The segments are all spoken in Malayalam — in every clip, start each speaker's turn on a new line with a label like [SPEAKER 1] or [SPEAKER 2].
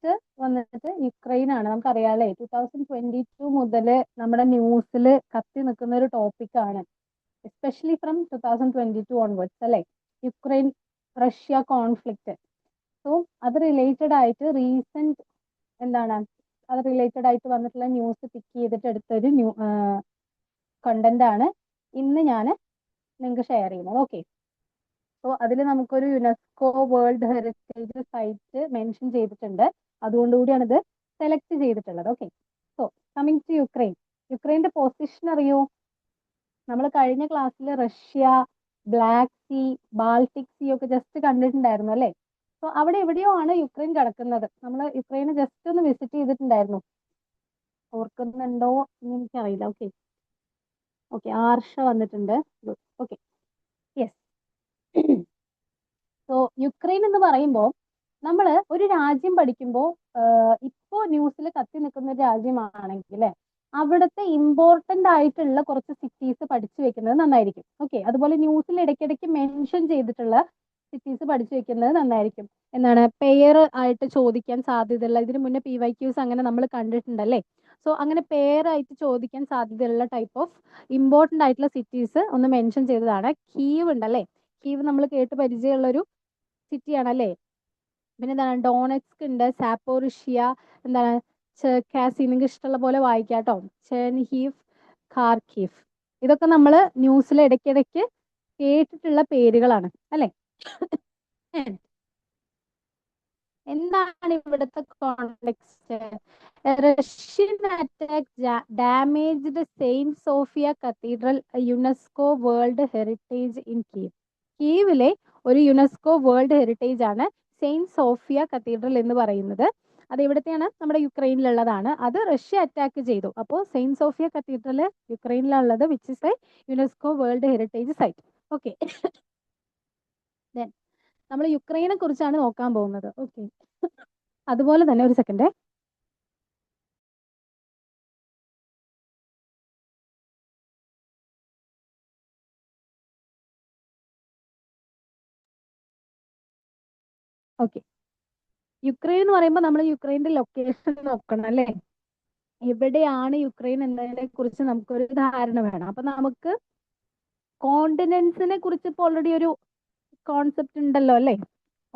[SPEAKER 1] നെക്സ്റ്റ് വന്നിട്ട് യുക്രൈൻ ആണ്. നമുക്കറിയാലേ 2022 മുതൽ നമ്മുടെ ന്യൂസിൽ കത്തി നിൽക്കുന്ന ഒരു ടോപ്പിക്കാണ്, എസ്പെഷ്യലി ഫ്രം 2022 ഓൺവേർഡ്സ് അല്ലേ, യുക്രൈൻ റഷ്യ കോൺഫ്ലിക്റ്റ്. സോ അത് റിലേറ്റഡ് ആയിട്ട് റീസെന്റ് എന്താണ് അത് റിലേറ്റഡ് ആയിട്ട് വന്നിട്ടുള്ള ന്യൂസ് പിക്ക് ചെയ്തിട്ട് എടുത്തൊരു കണ്ടന്റ് ആണ് ഇന്ന് ഞാൻ നിങ്ങൾക്ക് ഷെയർ ചെയ്യുന്നത്. ഓക്കെ, സോ അതിൽ നമുക്കൊരു UNESCO world heritage site mention ചെയ്തിട്ടുണ്ട്, അതുകൊണ്ടുകൂടിയാണ് ഇത് സെലക്ട് ചെയ്തിട്ടുള്ളത്. Okay, so coming to Ukraine. യുക്രൈൻ്റെ പൊസിഷൻ അറിയോ? നമ്മൾ കഴിഞ്ഞ ക്ലാസ്സിൽ Russia, black sea, Baltic sea ഒക്കെ ജസ്റ്റ് കണ്ടിട്ടുണ്ടായിരുന്നു അല്ലേ. സോ അവിടെ എവിടെയോ ആണ് യുക്രൈൻ കിടക്കുന്നത്. നമ്മൾ യുക്രൈനെ ജസ്റ്റ് ഒന്ന് വിസിറ്റ് ചെയ്തിട്ടുണ്ടായിരുന്നു, ഓർക്കുന്നുണ്ടോ എന്ന് എനിക്കറിയില്ല. ഓക്കെ ഓക്കെ, ആർഷ വന്നിട്ടുണ്ട്. Okay, yes. സോ യുക്രൈൻ എന്ന് പറയുമ്പോൾ നമ്മൾ ഒരു രാജ്യം പഠിക്കുമ്പോൾ ഇപ്പോൾ ന്യൂസിൽ കത്തി നിൽക്കുന്ന ഒരു രാജ്യമാണെങ്കിൽ അവിടുത്തെ ഇമ്പോർട്ടൻ്റ് ആയിട്ടുള്ള കുറച്ച് സിറ്റീസ് പഠിച്ചു വെക്കുന്നത് നന്നായിരിക്കും. ഓക്കെ, അതുപോലെ ന്യൂസിൽ ഇടയ്ക്കിടയ്ക്ക് മെൻഷൻ ചെയ്തിട്ടുള്ള സിറ്റീസ് പഠിച്ചു വെക്കുന്നത് നന്നായിരിക്കും. എന്താണ് പെയർ ആയിട്ട് ചോദിക്കാൻ സാധ്യതയുള്ള, ഇതിന് മുന്നേ PYQs അങ്ങനെ നമ്മൾ കണ്ടിട്ടുണ്ടല്ലേ. സോ അങ്ങനെ പെയർ ആയിട്ട് ചോദിക്കാൻ സാധ്യതയുള്ള ടൈപ്പ് ഓഫ് ഇമ്പോർട്ടൻ്റ് ആയിട്ടുള്ള സിറ്റീസ് ഒന്ന് മെൻഷൻ ചെയ്തതാണ്. കീവ് ഉണ്ടല്ലേ, കീവ് നമ്മൾ കേട്ട് പരിചയമുള്ളൊരു സിറ്റിയാണ് അല്ലേ. പിന്നെ എന്താണ് ഡോണറ്റ്സ്ക് ഉണ്ട്, സാപ്പോറിഷ്യ, എന്താണ് ചെർക്കാസി, നിങ്ങൾക്ക് ഇഷ്ടമുള്ള പോലെ വായിക്കാം കേട്ടോ, ചെർനിഹീവ്, ഖാർക്കീവ്. ഇതൊക്കെ നമ്മൾ ന്യൂസിൽ ഇടയ്ക്കിടയ്ക്ക് കേട്ടിട്ടുള്ള പേരുകളാണ് അല്ലേ. എന്താണ് ഇവിടുത്തെ context? Russian attack damaged Saint Sophia Cathedral, UNESCO world heritage in Kyiv. കീവിലെ ഒരു യുനെസ്കോ വേൾഡ് ഹെറിറ്റേജ് ആണ് സെയിന്റ് സോഫിയ കത്തീഡ്രൽ എന്ന് പറയുന്നത്. അത് എവിടത്തെയാണ്? നമ്മുടെ യുക്രൈനിലുള്ളതാണ്. അത് റഷ്യ അറ്റാക്ക് ചെയ്തു. അപ്പോൾ സെയിന്റ് സോഫിയ കത്തീഡ്രൽ യുക്രൈനിലുള്ളത്, which is a UNESCO world heritage site. Okay, then നമ്മൾ യുക്രൈനെ കുറിച്ചാണ് നോക്കാൻ പോകുന്നത്. ഓക്കെ, അതുപോലെ തന്നെ ഒരു സെക്കൻഡ്. ഓക്കെ, യുക്രൈൻ എന്ന് പറയുമ്പോൾ നമ്മൾ യുക്രൈൻ്റെ ലൊക്കേഷൻ നോക്കണം അല്ലേ. എവിടെയാണ് യുക്രൈൻ എന്നതിനെ കുറിച്ച് നമുക്കൊരു ധാരണ വേണം. അപ്പൊ നമുക്ക് കോണ്ടിനെന്റ്സിനെ കുറിച്ച് ഇപ്പോൾ ഓൾറെഡി ഒരു കോൺസെപ്റ്റ് ഉണ്ടല്ലോ അല്ലേ,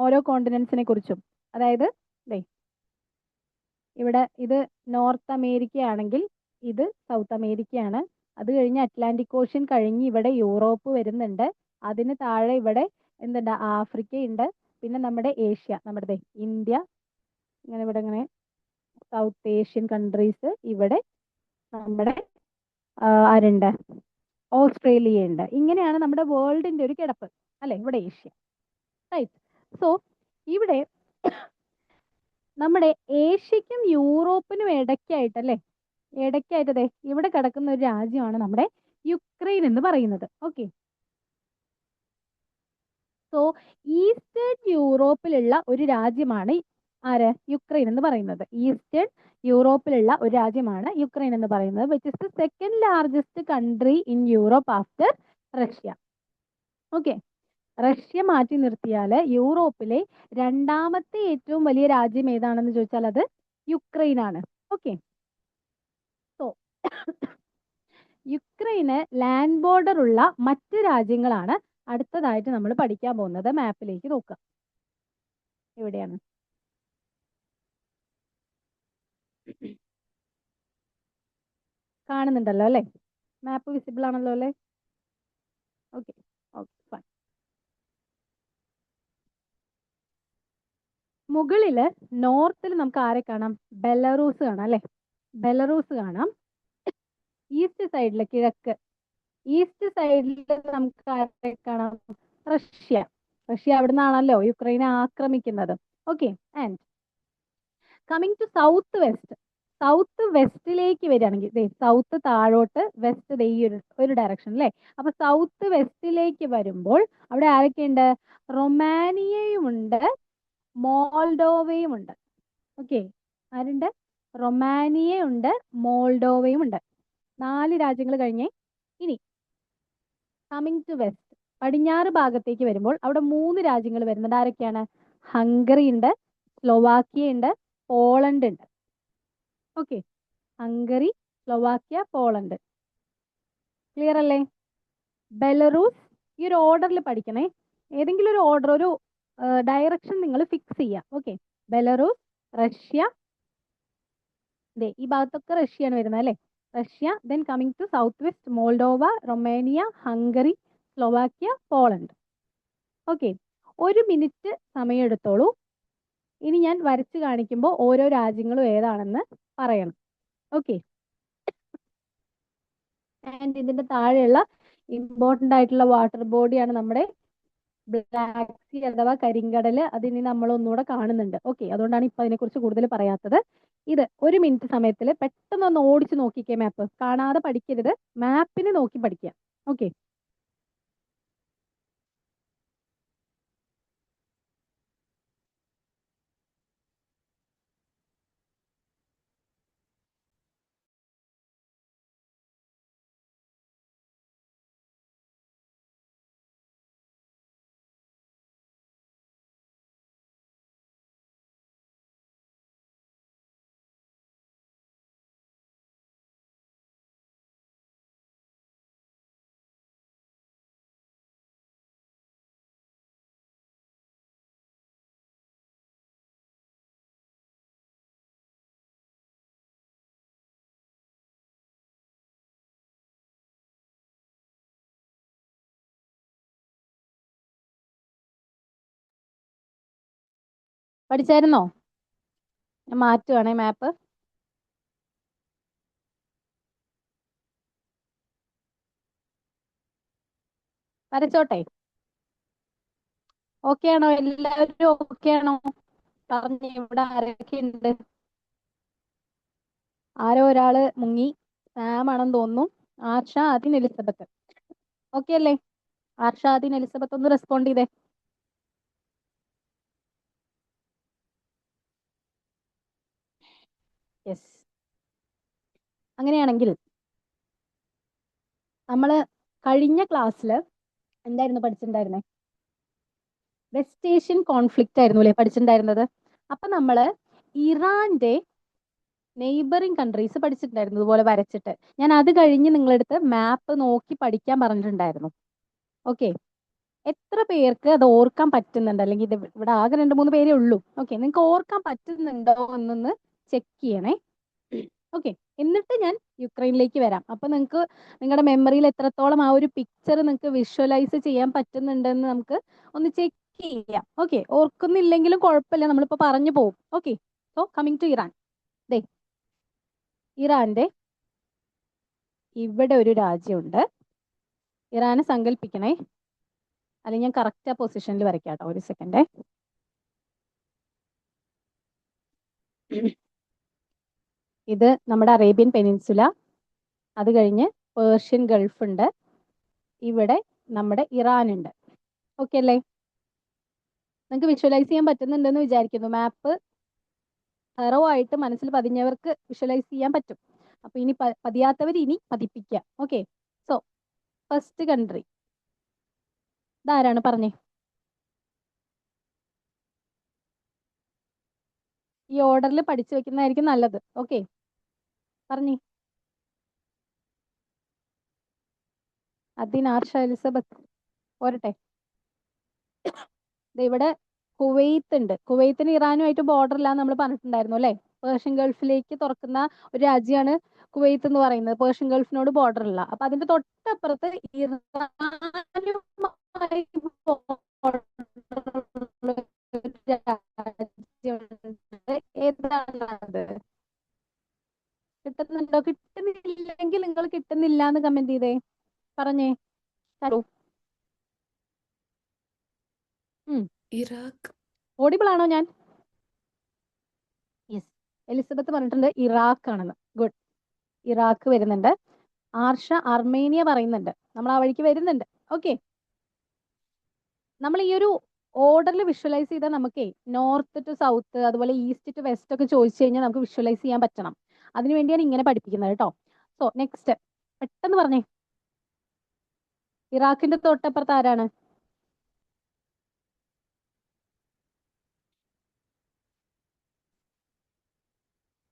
[SPEAKER 1] ഓരോ കോണ്ടിനെന്റ്സിനെ കുറിച്ചും. അതായത് ഇവിടെ ഇത് നോർത്ത് അമേരിക്ക ആണെങ്കിൽ ഇത് സൗത്ത് അമേരിക്കയാണ്. അത് കഴിഞ്ഞ് അറ്റ്ലാന്റിക് ഓഷ്യൻ കഴിഞ്ഞ് ഇവിടെ യൂറോപ്പ് വരുന്നുണ്ട്. അതിന് താഴെ ഇവിടെ എന്തുണ്ട്? ആഫ്രിക്ക ഉണ്ട്. പിന്നെ നമ്മുടെ ഏഷ്യ, നമ്മുടെ ഇന്ത്യ, ഇങ്ങനെ ഇവിടെ ഇങ്ങനെ സൗത്ത് ഏഷ്യൻ കൺട്രീസ്, ഇവിടെ നമ്മുടെ ആരുണ്ട്? ഓസ്ട്രേലിയ ഉണ്ട്. ഇങ്ങനെയാണ് നമ്മുടെ വേൾഡിന്റെ ഒരു കിടപ്പ് അല്ലെ, ഇവിടെ ഏഷ്യ. റൈറ്റ്. സോ ഇവിടെ നമ്മുടെ ഏഷ്യക്കും യൂറോപ്പിനും ഇടയ്ക്കായിട്ടല്ലേ, ഇടയ്ക്കായിട്ട് ഇവിടെ കിടക്കുന്ന ഒരു രാജ്യമാണ് നമ്മുടെ യുക്രൈൻ എന്ന് പറയുന്നത്. ഓക്കെ, സോ ഈസ്റ്റേൺ യൂറോപ്പിലുള്ള ഒരു രാജ്യമാണ് ആര്? യുക്രൈൻ എന്ന് പറയുന്നത്. ഈസ്റ്റേൺ യൂറോപ്പിലുള്ള ഒരു രാജ്യമാണ് യുക്രൈൻ എന്ന് പറയുന്നത്, which is the second largest country in Europe after Russia. Okay, Russia മാറ്റി നിർത്തിയാൽ യൂറോപ്പിലെ രണ്ടാമത്തെ ഏറ്റവും വലിയ രാജ്യം ഏതാണെന്ന് ചോദിച്ചാൽ അത് യുക്രൈൻ ആണ്. ഓക്കെ, സോ യുക്രൈന് ലാൻഡ് ബോർഡർ ഉള്ള മറ്റ് രാജ്യങ്ങളാണ് അടുത്തതായിട്ട് നമ്മൾ പഠിക്കാൻ പോകുന്നത്. മാപ്പിലേക്ക് നോക്കുക, എവിടെയാണ്? കാണുന്നുണ്ടല്ലോ അല്ലേ, മാപ്പ് വിസിബിൾ ആണല്ലോ അല്ലേ. Okay okay fine. മുകളില് നോർത്തിൽ നമുക്ക് ആരെ കാണാം? ബെലറൂസ് കാണാം അല്ലേ, ബെലറൂസ് കാണാം. ഈസ്റ്റ് സൈഡില് കിഴക്ക്, ഈസ്റ്റ് സൈഡിൽ നമുക്ക് ആരെ കാണാം? റഷ്യ. റഷ്യ അവിടെ നിന്നാണല്ലോ യുക്രൈനെ ആക്രമിക്കുന്നത്. Okay, and coming to south west. South വെസ്റ്റിലേക്ക് വരികയാണെങ്കിൽ സൗത്ത് താഴോട്ട്, വെസ്റ്റ് ഈ ഒരു ഡയറക്ഷൻ അല്ലേ. അപ്പൊ സൗത്ത് വെസ്റ്റിലേക്ക് വരുമ്പോൾ അവിടെ ആരൊക്കെയുണ്ട്? റൊമാനിയയും ഉണ്ട്, മോൾഡോവയും ഉണ്ട്. ഓക്കെ, ആരുണ്ട്? റൊമാനിയയുണ്ട്, മോൾഡോവയും ഉണ്ട്. 4 രാജ്യങ്ങൾ കഴിഞ്ഞേ. ഇനി കമ്മിങ് ടു വെസ്റ്റ്, പടിഞ്ഞാറ് ഭാഗത്തേക്ക് വരുമ്പോൾ അവിടെ 3 രാജ്യങ്ങൾ വരുന്നുണ്ട്. ആരൊക്കെയാണ്? ഹംഗറി ഉണ്ട്, സ്ലോവാക്കിയ ഉണ്ട്, പോളണ്ട് ഉണ്ട്. Okay, Hungary, Slovakia, Poland. Clear അല്ലേ? ബെലറൂസ്, ഈ ഒരു ഓർഡറിൽ പഠിക്കണേ. ഏതെങ്കിലും ഒരു ഓർഡർ, ഒരു ഡയറക്ഷൻ നിങ്ങൾ ഫിക്സ് ചെയ്യാം. ഓക്കെ, ബെലറൂസ്, റഷ്യ, ഈ ഭാഗത്തൊക്കെ റഷ്യയാണ് വരുന്നത് അല്ലേ? Russia, then coming to south west, Moldova, Romania, Hungary, Slovakia, Poland. Okay, 1 minute സമയം എടുത്തോളൂ. ഇനി ഞാൻ വരച്ച് കാണിക്കുമ്പോൾ ഓരോ രാജ്യങ്ങളും ഏതാണെന്ന് പറയണം. ഓക്കെ, ആൻഡ് ഇതിന്റെ താഴെയുള്ള ഇമ്പോർട്ടന്റ് ആയിട്ടുള്ള വാട്ടർ ബോഡിയാണ് നമ്മുടെ ബ്ലാക്ക് സീ അഥവാ കരിങ്കടല്. അതിനി നമ്മൾ ഒന്നുകൂടെ കാണുന്നുണ്ട്. ഓക്കെ, അതുകൊണ്ടാണ് ഇപ്പൊ അതിനെക്കുറിച്ച് കൂടുതൽ പറയാത്തത്. ഇത് 1 മിനിറ്റ് സമയത്തിൽ പെട്ടെന്ന് ഒന്ന് ഓടിച്ച് നോക്കിക്കേ. മാപ്പ് കാണാതെ പഠിക്കരുത്, മാപ്പിന് നോക്കി പഠിക്കുക. ഓക്കെ, പഠിച്ചായിരുന്നോ? ഞാൻ മാറ്റുവാണേ മാപ്പ്. വരച്ചോട്ടെ? ഓക്കെ ആണോ? എല്ലാവരും ഓക്കെ ആണോ? പറഞ്ഞു, ഇവിടെ ആരൊക്കെ ഉണ്ട്? ആരോ ഒരാള് മുങ്ങി, സാം ആണെന്ന് തോന്നുന്നു. ആർഷ, ആദിൻ, എലിസബത്ത്. ഓക്കെ അല്ലേ? ആർഷ, ആദിൻ, എലിസബത്ത് ഒന്ന് റെസ്പോണ്ട് ചെയ്തേ. യെസ്. അങ്ങനെയാണെങ്കിൽ നമ്മൾ കഴിഞ്ഞ ക്ലാസ്സിൽ എന്തായിരുന്നു പഠിച്ചിട്ടുണ്ടായിരുന്നേ? വെസ്റ്റ് ഏഷ്യൻ കോൺഫ്ലിക്റ്റ് ആയിരുന്നു അല്ലേ പഠിച്ചിട്ടുണ്ടായിരുന്നത്? അപ്പൊ നമ്മള് ഇറാന്റെ നെയ്ബറിങ് കൺട്രീസ് പഠിച്ചിട്ടുണ്ടായിരുന്നു ഇതുപോലെ വരച്ചിട്ട്. ഞാൻ അത് കഴിഞ്ഞ് നിങ്ങളടുത്ത് മാപ്പ് നോക്കി പഠിക്കാൻ പറഞ്ഞിട്ടുണ്ടായിരുന്നു. ഓക്കെ, എത്ര പേർക്ക് അത് ഓർക്കാൻ പറ്റുന്നുണ്ട്? അല്ലെങ്കിൽ ഇത് ഇവിടെ ആകെ 2-3 പേരേ ഉള്ളൂ. ഓക്കെ, നിങ്ങൾക്ക് ഓർക്കാൻ പറ്റുന്നുണ്ടോ എന്നൊന്ന് ചെക്ക് ചെയ്യണേ. ഓക്കെ, എന്നിട്ട് ഞാൻ യുക്രൈനിലേക്ക് വരാം. അപ്പൊ നിങ്ങൾക്ക് നിങ്ങളുടെ മെമ്മറിയിൽ എത്രത്തോളം ആ ഒരു പിക്ചർ നിങ്ങൾക്ക് വിഷ്വലൈസ് ചെയ്യാൻ പറ്റുന്നുണ്ടെന്ന് നമുക്ക് ഒന്ന് ചെക്ക് ചെയ്യാം. ഓക്കെ, ഓർക്കുന്നില്ലെങ്കിലും കുഴപ്പമില്ല, നമ്മളിപ്പോ പറഞ്ഞു പോകും. Okay, so coming to Iran. ദേ, ഇറാന്റെ ഇവിടെ ഒരു രാജ്യമുണ്ട്. ഇറാനെ സങ്കല്പിക്കണേ. അല്ലെങ്കിൽ ഞാൻ കറക്റ്റ് ആ പൊസിഷനിൽ വരയ്ക്കാം കേട്ടോ. ഒരു സെക്കൻഡ്. ഇത് നമ്മുടെ അറേബ്യൻ പെനിൻസുല. അത് കഴിഞ്ഞ് പേർഷ്യൻ ഗൾഫ് ഉണ്ട്. ഇവിടെ നമ്മുടെ ഇറാൻ ഉണ്ട്. ഓക്കെ അല്ലേ? നിങ്ങൾക്ക് വിഷ്വലൈസ് ചെയ്യാൻ പറ്റുന്നുണ്ടെന്ന് വിചാരിക്കുന്നു. മാപ്പ് തറോ ആയിട്ട് മനസ്സിൽ പതിഞ്ഞവർക്ക് വിഷ്വലൈസ് ചെയ്യാൻ പറ്റും. അപ്പൊ ഇനി പതിയാത്തവർ ഇനി പതിപ്പിക്കുക. ഓക്കെ, സോ ഫസ്റ്റ് കൺട്രി ഇതാരാണ് പറഞ്ഞേ? ഈ ഓർഡറിൽ പഠിച്ചു വെക്കുന്നതായിരിക്കും നല്ലത്. ഓക്കെ, പറഞ്ഞേ. അതിൻ, ആർഷ, എലിസബത്ത് പോരട്ടെ? ഇവിടെ കുവൈത്ത് ഉണ്ട്. കുവൈത്തിന് ഇറാനുമായിട്ട് ബോർഡർ ഇല്ലാന്ന് നമ്മൾ പറഞ്ഞിട്ടുണ്ടായിരുന്നു അല്ലേ? പേർഷ്യൻ ഗൾഫിലേക്ക് തുറക്കുന്ന ഒരു രാജ്യമാണ് കുവൈത്ത് എന്ന് പറയുന്നത്. പേർഷ്യൻ ഗൾഫിനോട് ബോർഡർ ഇല്ല. അപ്പൊ അതിന്റെ തൊട്ടപ്പുറത്ത് ഇറാനുമായി ഏതാണ് അത്? കിട്ടുന്നുണ്ടോ? കിട്ടുന്നില്ലെങ്കിൽ നിങ്ങൾ കിട്ടുന്നില്ല എന്ന് കമന്റ് ചെയ്തേ. പറഞ്ഞേ.
[SPEAKER 2] ഇറാഖ്.
[SPEAKER 1] ഓഡിബിൾ ആണോ ഞാൻ? യെസ്, എലിസബത്ത് പറഞ്ഞിട്ടുണ്ട് ഇറാഖ് ആണെന്ന്. ഗുഡ്, ഇറാഖ് വരുന്നുണ്ട്. ആർഷ അർമേനിയ പറയുന്നുണ്ട്. നമ്മൾ ആ വഴിക്ക് വരുന്നുണ്ട്. ഓക്കെ, നമ്മൾ ഈ ഒരു ഓർഡറിൽ വിഷ്വലൈസ് ചെയ്താൽ നമുക്കേ നോർത്ത് ടു സൗത്ത് അതുപോലെ ഈസ്റ്റ് ടു വെസ്റ്റ് ഒക്കെ ചോദിച്ചു കഴിഞ്ഞാൽ നമുക്ക് വിഷ്വലൈസ് ചെയ്യാൻ പറ്റണം. അതിനു വേണ്ടിയാണ് ഇങ്ങനെ പഠിപ്പിക്കുന്നത് കേട്ടോ. സോ നെക്സ്റ്റ്, പെട്ടെന്ന് പറഞ്ഞേ. ഇറാഖിന്റെ തൊട്ടപ്പുറത്ത് ആരാണ്?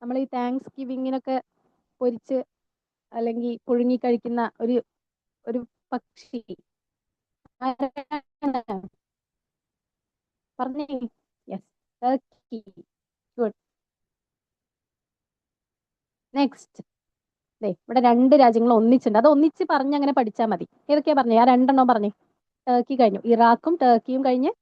[SPEAKER 1] നമ്മൾ ഈ താങ്ക്സ് ഗിവിങ്ങിനൊക്കെ പൊരിച്ച് അല്ലെങ്കിൽ പുഴുങ്ങി കഴിക്കുന്ന ഒരു ഒരു പക്ഷി പറഞ്ഞേ. Yes, Turkey. ഗുഡ്. നെക്സ്റ്റ്. ഇവിടെ 2 രാജ്യങ്ങൾ ഒന്നിച്ചുണ്ട്. അത് ഒന്നിച്ച് പറഞ്ഞ് അങ്ങനെ പഠിച്ചാൽ മതി. ഏതൊക്കെയാ പറഞ്ഞേ? ആ 2 പറഞ്ഞേ. ടർക്കി കഴിഞ്ഞു. ഇറാഖും ടർക്കിയും കഴിഞ്ഞ്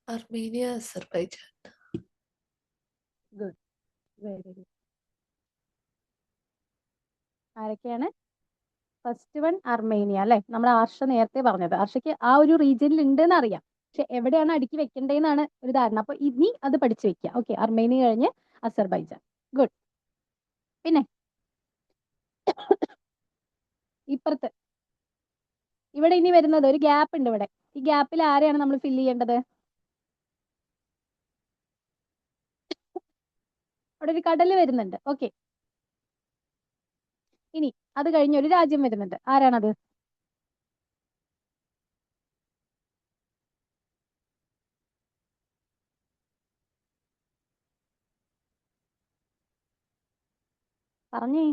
[SPEAKER 2] Armenia, Azerbaijan.
[SPEAKER 1] Good, very good. ആരൊക്കെയാണ്? ഫസ്റ്റ് വൺ അർമേനിയ അല്ലെ. നമ്മുടെ ആർഷ നേരത്തെ പറഞ്ഞത്. ആർഷയ്ക്ക് ആ ഒരു റീജിയനിൽ ഉണ്ട് എന്ന് അറിയാം, പക്ഷെ എവിടെയാണ് അടുക്കി വെക്കേണ്ടതെന്നാണ് ഒരു ധാരണ. അപ്പൊ ഇനി അത് പഠിച്ചു വെക്കുക. ഓക്കെ, അർമേനിയ കഴിഞ്ഞ് അസർബൈജാൻ. ഗുഡ്. പിന്നെ ഇപ്പുറത്ത് ഇവിടെ ഇനി വരുന്നത് ഒരു ഗ്യാപ്പ് ഉണ്ട് ഇവിടെ. ഈ ഗ്യാപ്പിൽ ആരെയാണ് നമ്മൾ ഫില്ല് ചെയ്യേണ്ടത്? അവിടെ ഒരു കടല് വരുന്നുണ്ട്. ഓക്കെ, ഇനി അത് കഴിഞ്ഞ് ഒരു രാജ്യം വരുന്നുണ്ട്. ആരാണത്? പറഞ്ഞേ.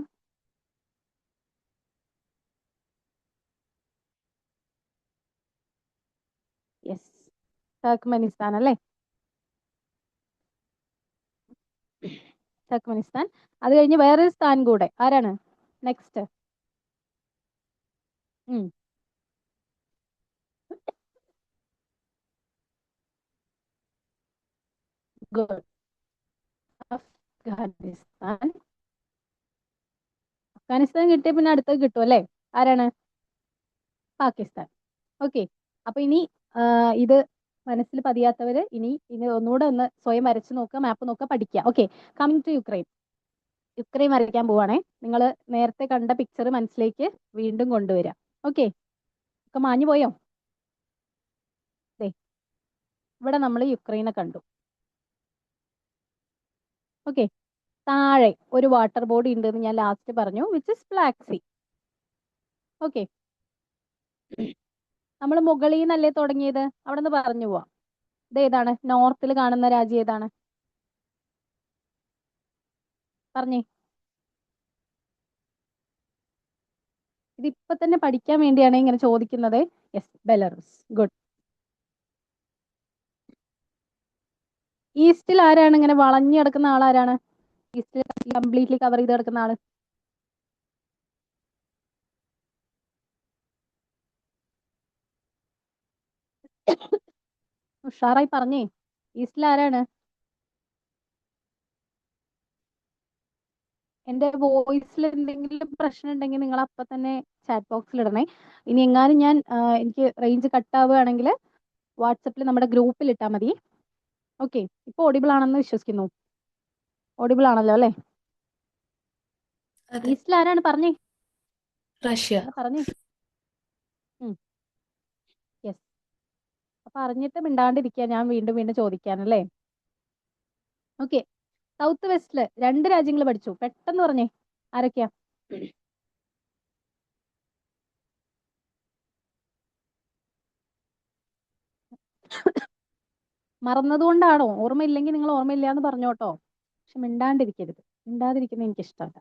[SPEAKER 1] യെസ്, ടർക്ക്മെനിസ്ഥാൻ അല്ലേ. ടർക്ക്മെനിസ്ഥാൻ. അത് കഴിഞ്ഞ് വേറൊരു സ്ഥാൻ കൂടെ. ആരാണ് നെക്സ്റ്റ്? ഗുഡ്. അഫ്ഗാനിസ്ഥാൻ. അഫ്ഗാനിസ്ഥാൻ കിട്ടിയ പിന്നെ അടുത്തത് കിട്ടും അല്ലേ? ആരാണ്? പാകിസ്ഥാൻ. ഓക്കെ, അപ്പൊ ഇനി ഇത് മനസ്സിൽ പതിയാത്തവര് ഇനി ഒന്നുകൂടെ ഒന്ന് സ്വയം വരച്ച് നോക്കുക, മാപ്പ് നോക്കുക, പഠിക്കുക. Okay, coming to Ukraine. Ukraine വരയ്ക്കാൻ പോവാണേ. നിങ്ങൾ നേരത്തെ കണ്ട പിക്ചർ മനസ്സിലേക്ക് വീണ്ടും കൊണ്ടുവരാം. ഓക്കെ, ഒക്കെ മാഞ്ഞു പോയോ? ഇവിടെ നമ്മൾ യുക്രൈനെ കണ്ടു. ഓക്കെ, താഴെ ഒരു വാട്ടർ ബോഡി ഉണ്ട് എന്ന് ഞാൻ ലാസ്റ്റ് പറഞ്ഞു, which is Black Sea. Okay, നമ്മൾ മുകളിൽ നിന്നല്ലേ തുടങ്ങിയത്? അവിടെ നിന്ന് പറഞ്ഞു പോവാം. ഇത് ഏതാണ്? നോർത്തിൽ കാണുന്ന രാജ്യം ഏതാണ്? പറഞ്ഞേ. ഇത് ഇപ്പൊ തന്നെ പഠിക്കാൻ വേണ്ടിയാണ് ഇങ്ങനെ ചോദിക്കുന്നത്. Yes, Belarus. ഗുഡ്. ഈസ്റ്റിൽ ആരാണ് ഇങ്ങനെ വളഞ്ഞു കിടക്കുന്ന ആളാരാണ്? ഈസ്റ്റിൽ കംപ്ലീറ്റ്ലി കവർ ചെയ്ത് കിടക്കുന്ന ആള്? ഉഷാറായി പറഞ്ഞേ. ഈസ്റ്റിൽ ആരാണ്? എന്റെ വോയിസിൽ എന്തെങ്കിലും പ്രശ്നം ഉണ്ടെങ്കിൽ നിങ്ങൾ അപ്പൊ തന്നെ ചാറ്റ് ബോക്സിൽ ഇടണേ. ഇനി എങ്ങാനും ഞാൻ എനിക്ക് റേഞ്ച് കട്ട് ആവുകയാണെങ്കിൽ വാട്സപ്പിൽ നമ്മുടെ ഗ്രൂപ്പിൽ ഇട്ടാൽ മതി. ഓക്കെ, ഇപ്പൊ ഓഡിബിൾ ആണെന്ന് വിശ്വസിക്കുന്നു. ഓഡിബിൾ ആണല്ലോ അല്ലേ?
[SPEAKER 2] അതെ.
[SPEAKER 1] ഈസ്റ്റിൽ ആരാണ്? പറഞ്ഞേ.
[SPEAKER 2] റഷ്യ.
[SPEAKER 1] പറഞ്ഞേ. യെസ്, അപ്പൊ അറിഞ്ഞിട്ട് മിണ്ടാണ്ടിരിക്കുക, ഞാൻ വീണ്ടും വീണ്ടും ചോദിക്കാനല്ലേ. ഓക്കെ, സൗത്ത് വെസ്റ്റില് 2 രാജ്യങ്ങൾ പഠിച്ചു. പെട്ടെന്ന് പറഞ്ഞേ, ആരൊക്കെയാ? മറന്നതുകൊണ്ടാണോ? ഓർമ്മയില്ലെങ്കിൽ നിങ്ങൾ ഓർമ്മയില്ല എന്ന് പറഞ്ഞോട്ടോ, പക്ഷെ മിണ്ടാണ്ടിരിക്കരുത്. മിണ്ടാതിരിക്കുന്നത് എനിക്ക് ഇഷ്ടമല്ല.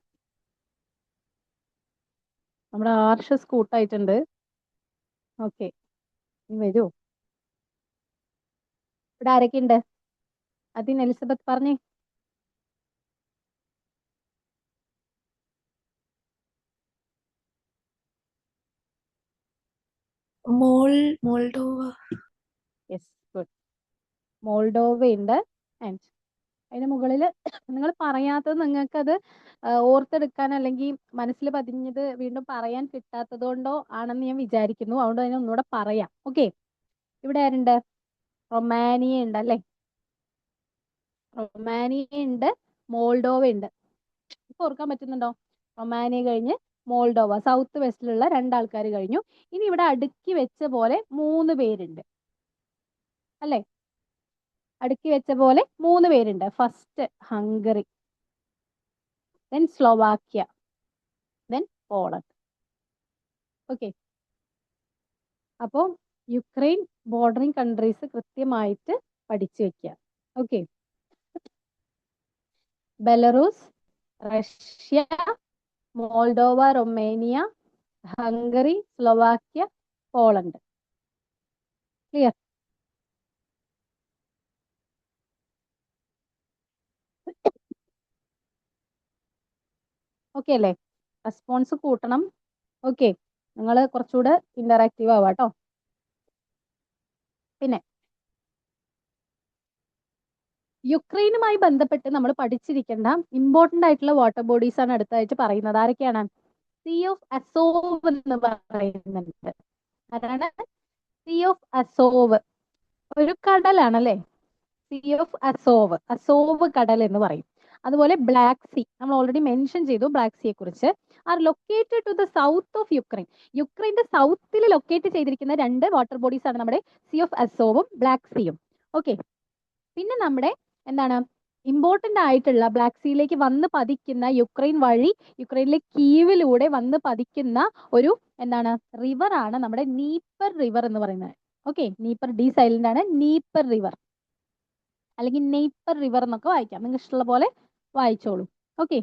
[SPEAKER 1] നമ്മുടെ ആർഷസ് കൂട്ടായിട്ടുണ്ട്. ഓക്കെ, വരൂ. ഇവിടെ ആരൊക്കെ ഉണ്ട്? അതിന് എലിസബത്ത് പറഞ്ഞേ.
[SPEAKER 2] മോൾഡോവ.
[SPEAKER 1] Yes, good. മോൾഡോവ ഉണ്ട്. ആൻഡ് അതിന് മുകളിൽ നിങ്ങൾ പറയാത്തത് നിങ്ങൾക്കത് ഓർത്തെടുക്കാൻ അല്ലെങ്കിൽ മനസ്സിൽ പതിഞ്ഞത് വീണ്ടും പറയാൻ കിട്ടാത്തത് കൊണ്ടോ ആണെന്ന് ഞാൻ വിചാരിക്കുന്നു. അതുകൊണ്ട് അതിനെ ഒന്നുകൂടെ പറയാം. ഓക്കെ, ഇവിടെ ആരുണ്ട്? റൊമാനിയ ഉണ്ട് അല്ലേ. റൊമാനിയ ഉണ്ട്, മോൾഡോവ ഉണ്ട്. ഇപ്പൊ ഓർക്കാൻ പറ്റുന്നുണ്ടോ? റൊമാനിയ കഴിഞ്ഞ് മോൾഡോവ. സൗത്ത് വെസ്റ്റിലുള്ള 2 ആൾക്കാർ കഴിഞ്ഞു. ഇനി ഇവിടെ അടുക്കി വെച്ച പോലെ 3 പേരുണ്ട് അല്ലേ. അടുക്കി വെച്ച പോലെ 3 പേരുണ്ട്. First Hungary, then Slovakia, then Poland. Okay, അപ്പോൾ യുക്രൈൻ ബോർഡറിങ് കൺട്രീസ് കൃത്യമായിട്ട് പഠിച്ചു വെക്കുക. Okay, Belarus, Russia, Moldova, Romania, Hungary, Slovakia, Poland. Clear? Okay അല്ലേ? റെസ്പോൺസ് കൂട്ടണം. ഓക്കെ, നിങ്ങൾ കുറച്ചുകൂടെ ഇന്ററാക്റ്റീവ് ആവാം കേട്ടോ. പിന്നെ യുക്രൈനുമായി ബന്ധപ്പെട്ട് നമ്മൾ പഠിച്ചിരിക്കേണ്ട ഇമ്പോർട്ടന്റ് ആയിട്ടുള്ള വാട്ടർ ബോഡീസ് ആണ് അടുത്തായിട്ട് പറയുന്നത്. ആരൊക്കെയാണ്? സീ ഓഫ് അസോവ് എന്ന് പറയുന്നുണ്ട്. ആരാണ്? സീ ഓഫ് അസോവ് ഒരു കടലാണല്ലേ? സീ ഓഫ് അസോവ്, അസോവ് കടൽ എന്ന് പറയും. അതുപോലെ ബ്ലാക്ക് സീ, നമ്മൾ ഓൾറെഡി മെൻഷൻ ചെയ്തു ബ്ലാക്ക് സീയെ കുറിച്ച്. Are located to the south of Ukraine. യുക്രൈന്റെ സൗത്തിൽ ലൊക്കേറ്റ് ചെയ്തിരിക്കുന്ന രണ്ട് വാട്ടർ ബോഡീസ് ആണ് നമ്മുടെ സീ ഓഫ് അസോവും ബ്ലാക്ക് സീയും. ഓക്കെ, പിന്നെ നമ്മുടെ എന്താണ് ഇമ്പോർട്ടന്റ് ആയിട്ടുള്ള ബ്ലാക്ക് സീയിലേക്ക് വന്ന് പതിക്കുന്ന യുക്രൈൻ വഴി യുക്രൈനിലെ കീവിലൂടെ വന്ന് പതിക്കുന്ന ഒരു എന്താണ് റിവർ ആണ് നമ്മുടെ നീപ്പർ റിവർ എന്ന് പറയുന്നത്. ഓക്കെ, നീപ്പർ ഡി സൈലന്റ് ആണ്, നീപ്പർ റിവർ അല്ലെങ്കിൽ നെയ്പ്പർ റിവർ എന്നൊക്കെ വായിക്കാം, നിങ്ങൾക്ക് ഇഷ്ടമുള്ള പോലെ വായിച്ചോളൂ. ഓക്കെ,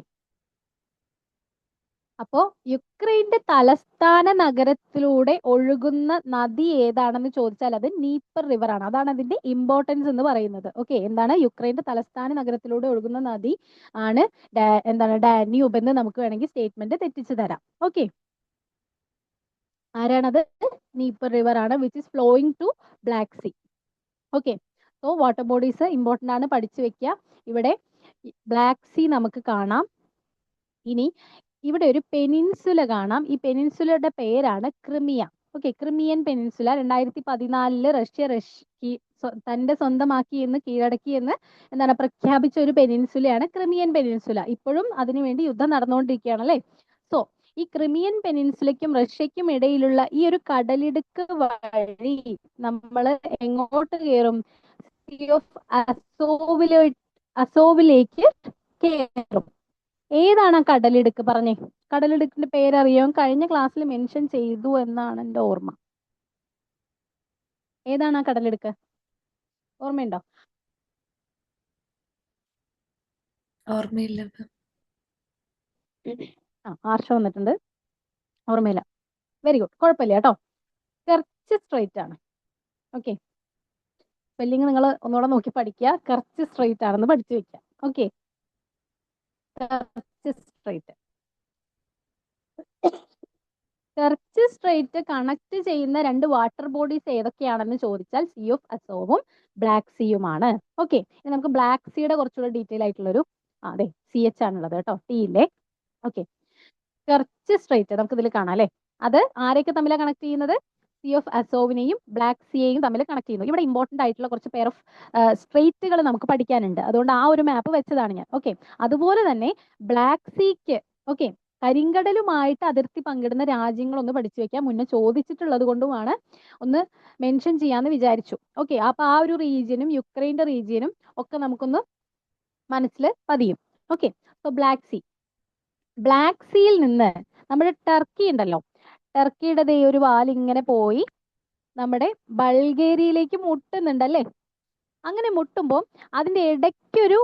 [SPEAKER 1] അപ്പോ യുക്രൈന്റെ തലസ്ഥാന നഗരത്തിലൂടെ ഒഴുകുന്ന നദി ഏതാണെന്ന് ചോദിച്ചാൽ അത് നീപ്പർ റിവർ ആണ്. അതാണ് അതിന്റെ ഇമ്പോർട്ടൻസ് എന്ന് പറയുന്നത്. ഓക്കെ, എന്താണ് യുക്രൈന്റെ തലസ്ഥാന നഗരത്തിലൂടെ ഒഴുകുന്ന നദി ആണ് എന്താണ് ഡാന്യൂബ് എന്ന് നമുക്ക് വേണമെങ്കിൽ സ്റ്റേറ്റ്മെന്റ് തെറ്റിച്ചു തരാം. ഓക്കെ, ആരാണത്? നീപ്പർ റിവർ ആണ്, which is flowing to Black Sea. Okay, so water bodies important ആണ്, പഠിച്ചു വെക്കുക. ഇവിടെ ബ്ലാക്ക് സീ നമുക്ക് കാണാം. ഇനി ഇവിടെ ഒരു പെനിൻസുല കാണാം. ഈ പെനിൻസുലയുടെ പേരാണ് Crimea. Okay, Crimean peninsula 2014 Russia തന്റെ സ്വന്തമാക്കി എന്ന് കീഴടക്കി എന്ന് എന്താണ് പ്രഖ്യാപിച്ച ഒരു പെനിൻസുലയാണ് ക്രിമിയൻ പെനിൻസുല. ഇപ്പോഴും അതിനുവേണ്ടി യുദ്ധം നടന്നുകൊണ്ടിരിക്കുകയാണ് അല്ലേ? സോ ഈ ക്രിമിയൻ പെനിൻസുലയ്ക്കും റഷ്യയ്ക്കും ഇടയിലുള്ള ഈ ഒരു കടലിടുക്ക് വഴി നമ്മൾ എങ്ങോട്ട് കയറും? സീ ഓഫ് അസോവിലേക്ക് കയറും. ഏതാണ് ആ കടലിടുക്ക്? പറഞ്ഞേ, കടലിടുക്കിന്റെ പേരറിയോ? കഴിഞ്ഞ ക്ലാസ്സിൽ മെൻഷൻ ചെയ്തു എന്നാണ് എൻ്റെ ഓർമ്മ. ഏതാണ് ആ കടലിടുക്ക്? ഓർമ്മയുണ്ടോ?
[SPEAKER 2] ഓർമ്മയില്ല.
[SPEAKER 1] ആർഷ വന്നിട്ടുണ്ട്. ഓർമ്മയില്ല. വെരി ഗുഡ്, കുഴപ്പമില്ല കേട്ടോ. കെർച്ച് സ്ട്രൈറ്റ് ആണ്. ഓക്കെ, സ്പെല്ലിങ് നിങ്ങൾ ഒന്നുകൂടെ നോക്കി പഠിക്കുക. കെർച്ച് സ്ട്രൈറ്റ് ആണെന്ന് പഠിച്ചു വെക്കുക. Okay, Kerch straight. Kerch straight connect ചെയ്യുന്ന രണ്ട് വാട്ടർ ബോഡീസ് ഏതൊക്കെയാണെന്ന് ചോദിച്ചാൽ സീ ഓഫ് അസോവും ബ്ലാക്ക് സീയുമാണ്. ഓക്കെ, ഇനി നമുക്ക് ബ്ലാക്ക് സീയുടെ കുറച്ചുകൂടെ ഡീറ്റെയിൽ ആയിട്ടുള്ളൊരു അതെ CH ആണുള്ളത് കേട്ടോ, ടി ഇല്ലേ. ഓക്കെ, കെർച്ച് സ്ട്രൈറ്റ് നമുക്ക് ഇതിൽ കാണാം അല്ലേ. അത് ആരെയൊക്കെ തമ്മിലാണ് കണക്ട് ചെയ്യുന്നത്? സീ ഓഫ് അസോവിനെയും ബ്ലാക്ക് സീയെയും തമ്മിൽ കണക്ട് ചെയ്യുന്നു. ഇവിടെ ഇമ്പോർട്ടന്റ് ആയിട്ടുള്ള കുറച്ച് പെയർ ഓഫ് സ്ട്രേറ്റുകൾ നമുക്ക് പഠിക്കാനുണ്ട്, അതുകൊണ്ട് ആ ഒരു മാപ്പ് വെച്ചതാണ് ഞാൻ. ഓക്കെ, അതുപോലെ തന്നെ ബ്ലാക്ക് സീക്ക് ഓക്കെ കരിങ്കടലുമായിട്ട് അതിർത്തി പങ്കിടുന്ന രാജ്യങ്ങളൊന്ന് പഠിച്ചു വെക്കാം, മുന്നേ ചോദിച്ചിട്ടുള്ളത് കൊണ്ടുമാണ് ഒന്ന് മെൻഷൻ ചെയ്യാന്ന് വിചാരിച്ചു. ഓക്കെ, അപ്പൊ ആ ഒരു റീജിയനും യുക്രൈന്റെ റീജിയനും ഒക്കെ നമുക്കൊന്ന് മനസ്സിൽ പതിയും. Okay, so black sea. Black സീയിൽ നിന്ന് നമ്മുടെ ടർക്കി ഉണ്ടല്ലോ, ടർക്കിയുടെ ദേ ഒരു വാലിങ്ങനെ പോയി നമ്മുടെ ബൾഗേറിയയിലേക്ക് മുട്ടുന്നുണ്ടല്ലേ. അങ്ങനെ മുട്ടുമ്പോൾ അതിന്റെ ഇടയ്ക്കൊരു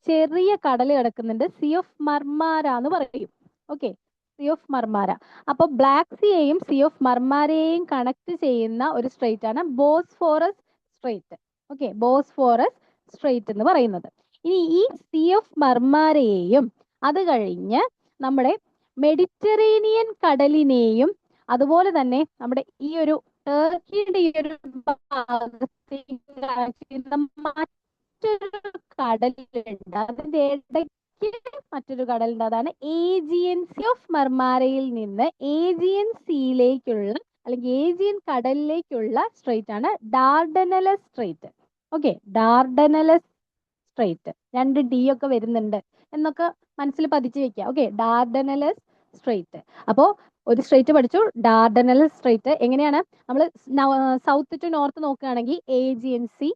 [SPEAKER 1] ചെറിയ കടൽ കിടക്കുന്നുണ്ട്, സീ ഓഫ് മർമാര എന്ന് പറയും. Okay, sea of Marmara. അപ്പൊ ബ്ലാക്ക് സീയെയും സീ ഓഫ് മർമാരയെയും കണക്ട് ചെയ്യുന്ന ഒരു സ്ട്രേറ്റ് ആണ് Bosphorus strait. Okay, Bosphorus strait എന്ന് പറയുന്നത്. ഇനി ഈ സീ ഓഫ് മർമാരയെയും അത് കഴിഞ്ഞ് നമ്മുടെ മെഡിറ്ററേനിയൻ കടലിനെയും അതുപോലെ തന്നെ നമ്മുടെ ഈ ഒരു ടർക്കിയുടെ ഈ ഒരു ഭാഗത്തേക്ക് കണക്ട് ചെയ്യുന്ന മറ്റൊരു കടലുണ്ട്, അതിന്റെ ഇടയ്ക്ക് മറ്റൊരു കടലുണ്ട്, അതാണ് ഏജിയൻ. സീ ഓഫ് മർമാരയിൽ നിന്ന് ഏജിയൻ സീയിലേക്കുള്ള അല്ലെങ്കിൽ ഏജിയൻ കടലിലേക്കുള്ള സ്ട്രേറ്റ് ആണ് Dardanelles strait. Okay, Dardanelles strait, 2 D ഒക്കെ വരുന്നുണ്ട് എന്നൊക്കെ മനസ്സിൽ പതിച്ചു വെക്കുക. Okay, Dardanelles strait. അപ്പോ ഒരു സ്ട്രേറ്റ് പഠിച്ചു, ഡാർഡനലസ് സ്ട്രേറ്റ്. എങ്ങനെയാണ് നമ്മൾ സൗത്ത് ടു നോർത്ത് നോക്കുകയാണെങ്കിൽ ഏജിയൻ സീ,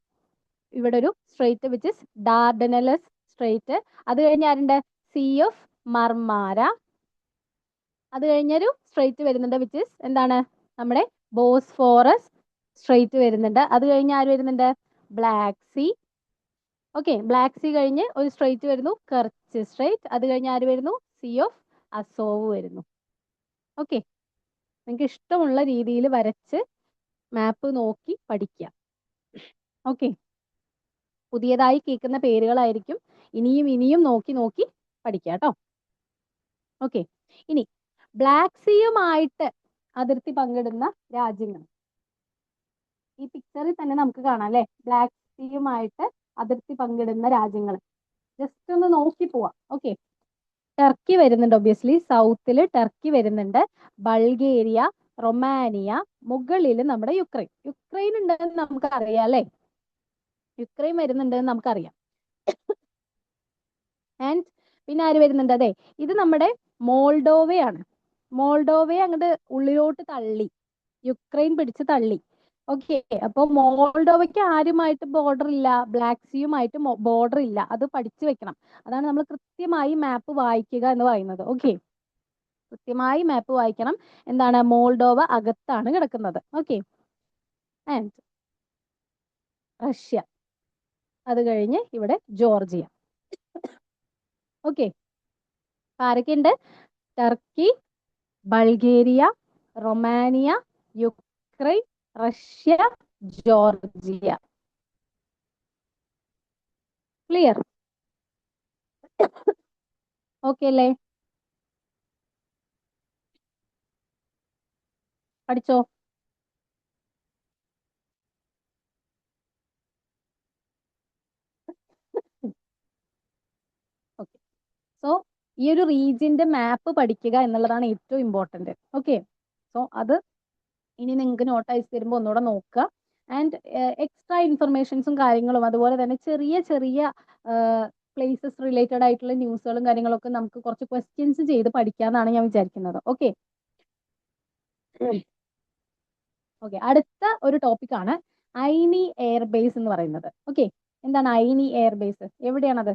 [SPEAKER 1] ഇവിടെ ഒരു strait which is Dardanelles strait. അത് കഴിഞ്ഞ് ആരുണ്ട്? Sea of Marmara. അത് കഴിഞ്ഞൊരു സ്ട്രേറ്റ് വരുന്നുണ്ട് വിച്ച് ഇസ് എന്താണ്? നമ്മുടെ ബോസ്ഫോറസ് സ്ട്രെയിറ്റ് വരുന്നുണ്ട്. അത് കഴിഞ്ഞ് ആര് വരുന്നുണ്ട്? Black Sea. Okay, Black Sea കഴിഞ്ഞ് ഒരു സ്ട്രെയിറ്റ് വരുന്നു, കർച്ച് സ്ട്രെയിറ്റ്. അത് കഴിഞ്ഞ് ആര് വരുന്നു? സീ ഓഫ് അസോവ് വരുന്നു. ഓക്കെ, നിങ്ങൾക്ക് ഇഷ്ടമുള്ള രീതിയിൽ വരച്ച് മാപ്പ് നോക്കി പഠിക്കുക. ഓക്കെ, പുതിയതായി കേൾക്കുന്ന പേരുകളായിരിക്കും. ഇനിയും ഇനിയും നോക്കി നോക്കി പഠിക്കുക കേട്ടോ. ഓക്കെ, ഇനി ബ്ലാക്ക് സീയുമായിട്ട് അതിർത്തി പങ്കിടുന്ന രാജ്യങ്ങൾ ഈ പിക്ചറിൽ തന്നെ നമുക്ക് കാണാം അല്ലെ. ബ്ലാക്ക് സീയുമായിട്ട് അതിർത്തി പങ്കിടുന്ന രാജ്യങ്ങൾ ജസ്റ്റ് ഒന്ന് നോക്കി പോവാം. ഓക്കെ, ടർക്കി വരുന്നുണ്ട്, ഒബ്വിയസ്ലി സൗത്തിൽ ടർക്കി വരുന്നുണ്ട്, ബൾഗേറിയ, റൊമാനിയ, മുകളിൽ നമ്മുടെ യുക്രൈൻ ഉണ്ടെന്ന് നമുക്ക് അറിയാം അല്ലെ. യുക്രൈൻ വരുന്നുണ്ട് എന്ന് നമുക്കറിയാം. ആൻഡ് പിന്നെ ആര് വരുന്നുണ്ട്? അതെ, ഇത് നമ്മുടെ മോൾഡോവയാണ്. മോൾഡോവയെ അങ്ങോട്ട് ഉള്ളിലോട്ട് തള്ളി, യുക്രൈൻ പിടിച്ച് തള്ളി. ഓക്കെ, അപ്പൊ മോൾഡോവയ്ക്ക് ആരുമായിട്ട് ബോർഡർ ഇല്ല? ബ്ലാക്ക് സീയുമായിട്ട് ബോർഡർ ഇല്ല. അത് പഠിച്ചു വെക്കണം. അതാണ് നമ്മൾ കൃത്യമായി മാപ്പ് വായിക്കുക എന്ന് പറയുന്നത്. ഓക്കെ, കൃത്യമായി മാപ്പ് വായിക്കണം. എന്താണ്? മോൾഡോവ അകത്താണ് കിടക്കുന്നത്. ഓക്കെ, ആൻഡ് റഷ്യ, അത് കഴിഞ്ഞ് ഇവിടെ ജോർജിയ. ഓക്കെ, ആരൊക്കെയുണ്ട്? Turkey, Bulgaria, Romania, Ukraine, Russia, Georgia. Clear? Okay അല്ലേ? പഠിച്ചോ? ഓക്കെ, സോ ഈ ഒരു റീജിയന്റെ മാപ്പ് പഠിക്കുക എന്നുള്ളതാണ് ഏറ്റവും ഇമ്പോർട്ടന്റ്. ഓക്കെ, സോ അത് ഇനി നിങ്ങൾക്ക് നോട്ട് അയച്ചു തരുമ്പോൾ ഒന്നുകൂടെ നോക്കുക. ആൻഡ് എക്സ്ട്രാ ഇൻഫർമേഷൻസും കാര്യങ്ങളും അതുപോലെ തന്നെ ചെറിയ ചെറിയ പ്ലേസസ് റിലേറ്റഡ് ആയിട്ടുള്ള ന്യൂസുകളും കാര്യങ്ങളൊക്കെ നമുക്ക് കുറച്ച് ക്വസ്റ്റ്യൻസ് ചെയ്ത് പഠിക്കാന്നാണ് ഞാൻ വിചാരിക്കുന്നത്. ഓക്കെ, ഓക്കെ, അടുത്ത ഒരു ടോപ്പിക്കാണ് ഐനി എയർബേസ് എന്ന് പറയുന്നത്. ഓക്കെ, എന്താണ് ഐനി എയർബേസ്? എവിടെയാണത്?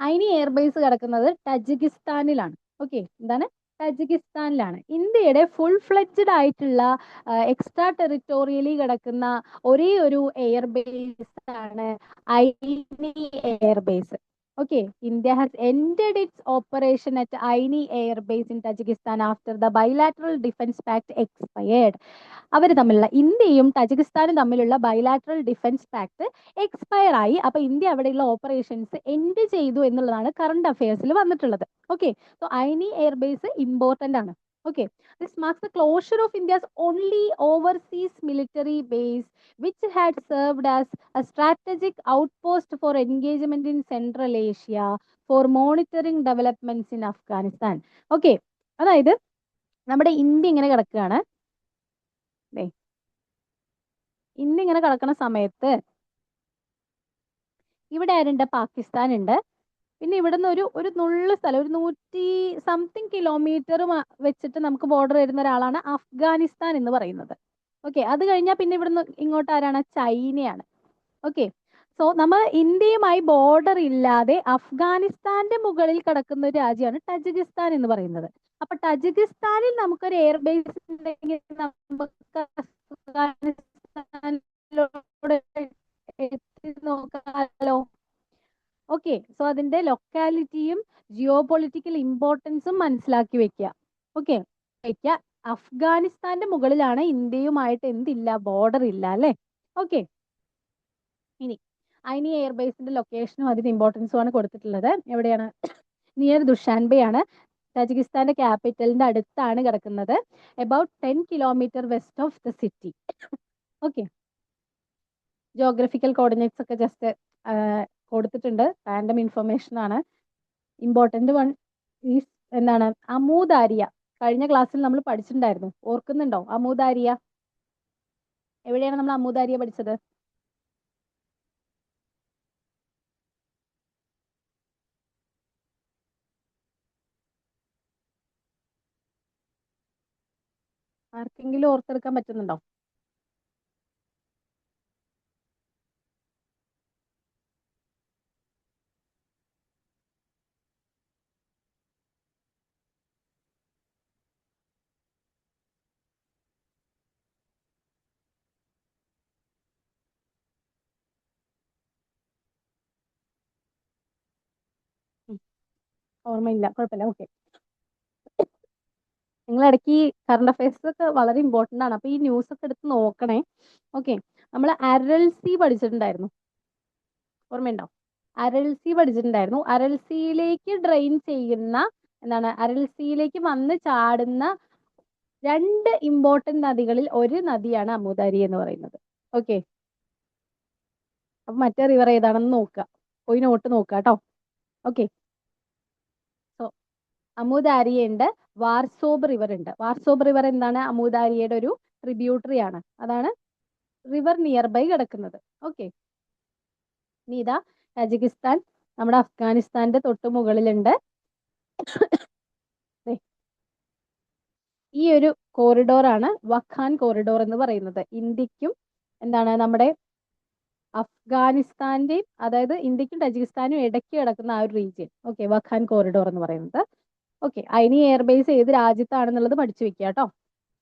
[SPEAKER 1] ഐനി എയർബേസ് കിടക്കുന്നത് ടജിക്കിസ്ഥാനിലാണ്. ഓക്കെ, എന്താണ്? ടജിക്കിസ്ഥാനിലാണ്. ഇന്ത്യയുടെ ഫുൾ ഫ്ലെഡ്ജഡ് ആയിട്ടുള്ള എക്സ്ട്രാ ടെറിട്ടോറിയലി കിടക്കുന്ന ഒരേ ഒരു എയർബേസ് ആണ് ഐനി airbase. Okay, India has ended its operation at Aini Air Base in Tajikistan after the bilateral defense pact expired. അവർ തമ്മിലുള്ള, ഇന്ത്യയും തജിക്കിസ്ഥാനും തമ്മിലുള്ള ബൈലാറ്ററൽ ഡിഫൻസ് പാക്ട് എക്സ്പയർ ആയി. അപ്പൊ ഇന്ത്യ അവിടെയുള്ള ഓപ്പറേഷൻസ് എൻഡ് ചെയ്തു എന്നുള്ളതാണ് കറണ്ട് അഫയേഴ്സിൽ വന്നിട്ടുള്ളത്. ഓക്കെ, സോ ഐനി എയർബേസ് ഇമ്പോർട്ടന്റ് ആണ്. Okay, this marks the closure of India's only overseas military base, which had served as a strategic outpost for engagement in Central Asia for monitoring developments in Afghanistan. Okay, അതായത് നമ്മുടെ ഇന്ത്യ ഇങ്ങനെ കിടക്കുകയാണ്. ഇന്ത്യ ഇങ്ങനെ കിടക്കുന്ന സമയത്ത് ഇവിടെ ആരുണ്ട്? പാകിസ്ഥാൻ ഉണ്ട്. പിന്നെ ഇവിടുന്ന് ഒരു നുള്ള സ്ഥലം, ഒരു 100 സംതിങ് കിലോമീറ്റർ വെച്ചിട്ട് നമുക്ക് ബോർഡർ വരുന്ന ഒരാളാണ് അഫ്ഗാനിസ്ഥാൻ എന്ന് പറയുന്നത്. ഓക്കെ, അത് കഴിഞ്ഞാൽ പിന്നെ ഇവിടുന്ന് ഇങ്ങോട്ട് ആരാണ്? ചൈനയാണ്. ഓക്കെ, സോ നമ്മൾ ഇന്ത്യയുമായി ബോർഡർ ഇല്ലാതെ അഫ്ഗാനിസ്ഥാന്റെ മുകളിൽ കിടക്കുന്ന ഒരു രാജ്യമാണ് ടജിക്കിസ്ഥാൻ എന്ന് പറയുന്നത്. അപ്പൊ ടജിക്കിസ്ഥാനിൽ നമുക്കൊരു എയർബേസ് ഉണ്ടെങ്കിൽ നമുക്ക് അഫ്ഗാനിസ്ഥാനിലൂടെ എത്തി നോക്കാമല്ലോ. ഓക്കെ, സോ അതിന്റെ ലൊക്കാലിറ്റിയും ജിയോ പൊളിറ്റിക്കൽ ഇമ്പോർട്ടൻസും മനസ്സിലാക്കി വെക്കുക. ഓക്കെ, വെക്കുക. അഫ്ഗാനിസ്ഥാന്റെ മുകളിലാണ്, ഇന്ത്യയുമായിട്ട് എന്തില്ല? ബോർഡർ ഇല്ല അല്ലെ. ഓക്കെ, ഇനി ഐനി എയർബേസിന്റെ ലൊക്കേഷനും അതിന്റെ ഇമ്പോർട്ടൻസും ആണ് കൊടുത്തിട്ടുള്ളത്. എവിടെയാണ്? നിയർ ദുഷാൻബെയാണ്. തജിക്കിസ്ഥാന്റെ ക്യാപിറ്റലിന്റെ അടുത്താണ് കിടക്കുന്നത്. About 10 kilometre west of the city. Okay, geographical coordinates ഒക്കെ ജസ്റ്റ് കൊടുത്തിട്ടുണ്ട്. റാൻഡം ഇൻഫർമേഷൻ ആണ്. ഇമ്പോർട്ടന്റ് വൺ ഈസ് എന്താണ്? അമൂദാരിയ. കഴിഞ്ഞ ക്ലാസ്സിൽ നമ്മൾ പഠിച്ചിട്ടുണ്ടായിരുന്നു, ഓർക്കുന്നുണ്ടോ? അമൂദാരിയ എവിടെയാണ് നമ്മൾ അമൂദാരിയ പഠിച്ചത്? ആർക്കെങ്കിലും ഓർത്തെടുക്കാൻ പറ്റുന്നുണ്ടോ? ഓർമ്മയില്ല, കുഴപ്പമില്ല. ഓക്കെ, നിങ്ങൾ ഇടയ്ക്ക് കറണ്ട് അഫയേഴ്സ് ഒക്കെ വളരെ ഇമ്പോർട്ടൻ്റ് ആണ്. അപ്പൊ ഈ ന്യൂസ് ഒക്കെ എടുത്ത് നോക്കണേ. ഓക്കെ, നമ്മൾ അരൾസി പഠിച്ചിട്ടുണ്ടായിരുന്നു, ഓർമ്മയുണ്ടോ? അരൾസി പഠിച്ചിട്ടുണ്ടായിരുന്നു. അരൾസിയിലേക്ക് ഡ്രെയിൻ ചെയ്യുന്ന, എന്താണ്, അരൾസിയിലേക്ക് വന്ന് ചാടുന്ന രണ്ട് ഇമ്പോർട്ടന്റ് നദികളിൽ ഒരു നദിയാണ് അമുദാരി എന്ന് പറയുന്നത്. ഓക്കെ, അപ്പൊ മറ്റേ റിവർ ഏതാണെന്ന് നോക്കുക, പോയി നോട്ട് നോക്കുക കേട്ടോ. ഓക്കെ, സോ അമുദാരി ഉണ്ട്, വാർസോബ് റിവർ ഉണ്ട്. വാർസോബ് റിവർ എന്താണ്? അമുദാരിയുടെ ഒരു ട്രിബ്യൂട്ടറി ആണ്. അതാണ് റിവർ നിയർ ബൈ കിടക്കുന്നത്. ഓക്കെ, ഇനി ഇതാ തജിക്കിസ്ഥാൻ നമ്മുടെ അഫ്ഗാനിസ്ഥാന്റെ തൊട്ട് മുകളിലുണ്ട്. ദേ, ഈ ഒരു കോറിഡോർ ആണ് വഖാൻ കോറിഡോർ എന്ന് പറയുന്നത്. ഇന്ത്യക്കും എന്താണ് നമ്മുടെ അഫ്ഗാനിസ്ഥാന്റെയും, അതായത് ഇന്ത്യക്കും തജിക്കിസ്ഥാനും ഇടയ്ക്ക് കിടക്കുന്ന ആ ഒരു റീജിയൻ. ഓക്കെ, വഖാൻ കോറിഡോർ എന്ന് പറയുന്നത്. ഓക്കെ, അയിനി എയർബേസ് ഏത് രാജ്യത്താണെന്നുള്ളത് പഠിച്ചു വെക്കുക കേട്ടോ.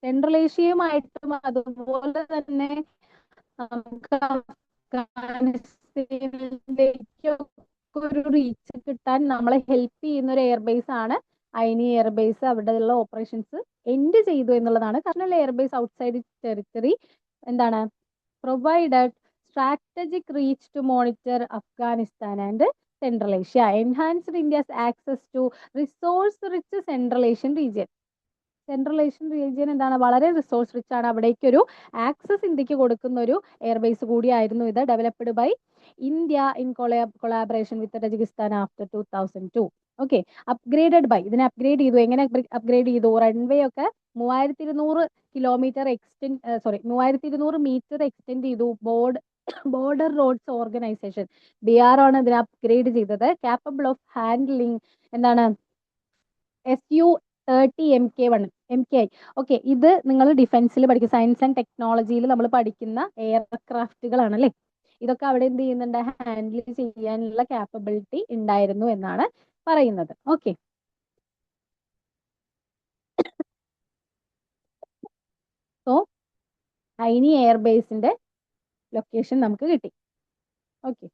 [SPEAKER 1] സെൻട്രൽ ഏഷ്യയുമായിട്ടും അതുപോലെ തന്നെ നമുക്ക് അഫ്ഗാനിസ്ഥാനിലേക്ക് ഒരു റീച്ച് കിട്ടാൻ നമ്മളെ ഹെൽപ്പ് ചെയ്യുന്ന ഒരു എയർബേസ് ആണ് ഐനി എയർബേസ്. അവിടെയുള്ള ഓപ്പറേഷൻസ് എൻഡ് ചെയ്തു എന്നുള്ളതാണ്. കാരണം എയർബേസ് ഔട്ട്സൈഡ് ടെറിട്ടറി എന്താണ് provided strategic reach to monitor Afghanistan and Central Asia, enhanced India's access to resource-rich Central Asian region. Central Asian region എന്താണ്, വളരെ റിസോഴ്സ് റിച്ച് ആണ്. അവിടേക്ക് ഒരു ആക്സസ് ഇന്ത്യക്ക് കൊടുക്കുന്ന ഒരു എയർബേസ് കൂടിയായിരുന്നു ഇത്. Developed by India in collaboration with Tajikistan after 2002. Okay, upgraded by, ഇതിനെ അപ്ഗ്രേഡ് ചെയ്തു. എങ്ങനെ അപ്ഗ്രേഡ് ചെയ്തു? റൺവേ ഒക്കെ 3200 കിലോമീറ്റർ എക്സ്റ്റെൻഡ് 3200 മീറ്റർ എക്സ്റ്റെൻഡ് ചെയ്തു. ബോർഡർ റോഡ്സ് ഓർഗനൈസേഷൻ BR ആണ് ഇതിനെ അപ്ഗ്രേഡ് ചെയ്തത്. കാപ്പബിൾ ഓഫ് ഹാൻഡ്ലിംഗ് എന്താണ് SU-30 MKI. ഓക്കെ, ഇത് നിങ്ങൾ ഡിഫൻസിൽ പഠിക്കുന്ന, സയൻസ് ആൻഡ് ടെക്നോളജിയിൽ നമ്മൾ പഠിക്കുന്ന എയർക്രാഫ്റ്റുകളാണ് അല്ലേ. ഇതൊക്കെ അവിടെ എന്ത് ചെയ്യുന്നുണ്ട്? ഹാൻഡിൽ ചെയ്യാനുള്ള കാപ്പബിലിറ്റി ഉണ്ടായിരുന്നു എന്നാണ് പറയുന്നത്. ഓക്കെ, സോ ഐനി എയർബേസിന്റെ ലൊക്കേഷൻ നമുക്ക് കിട്ടി. ഓക്കെ,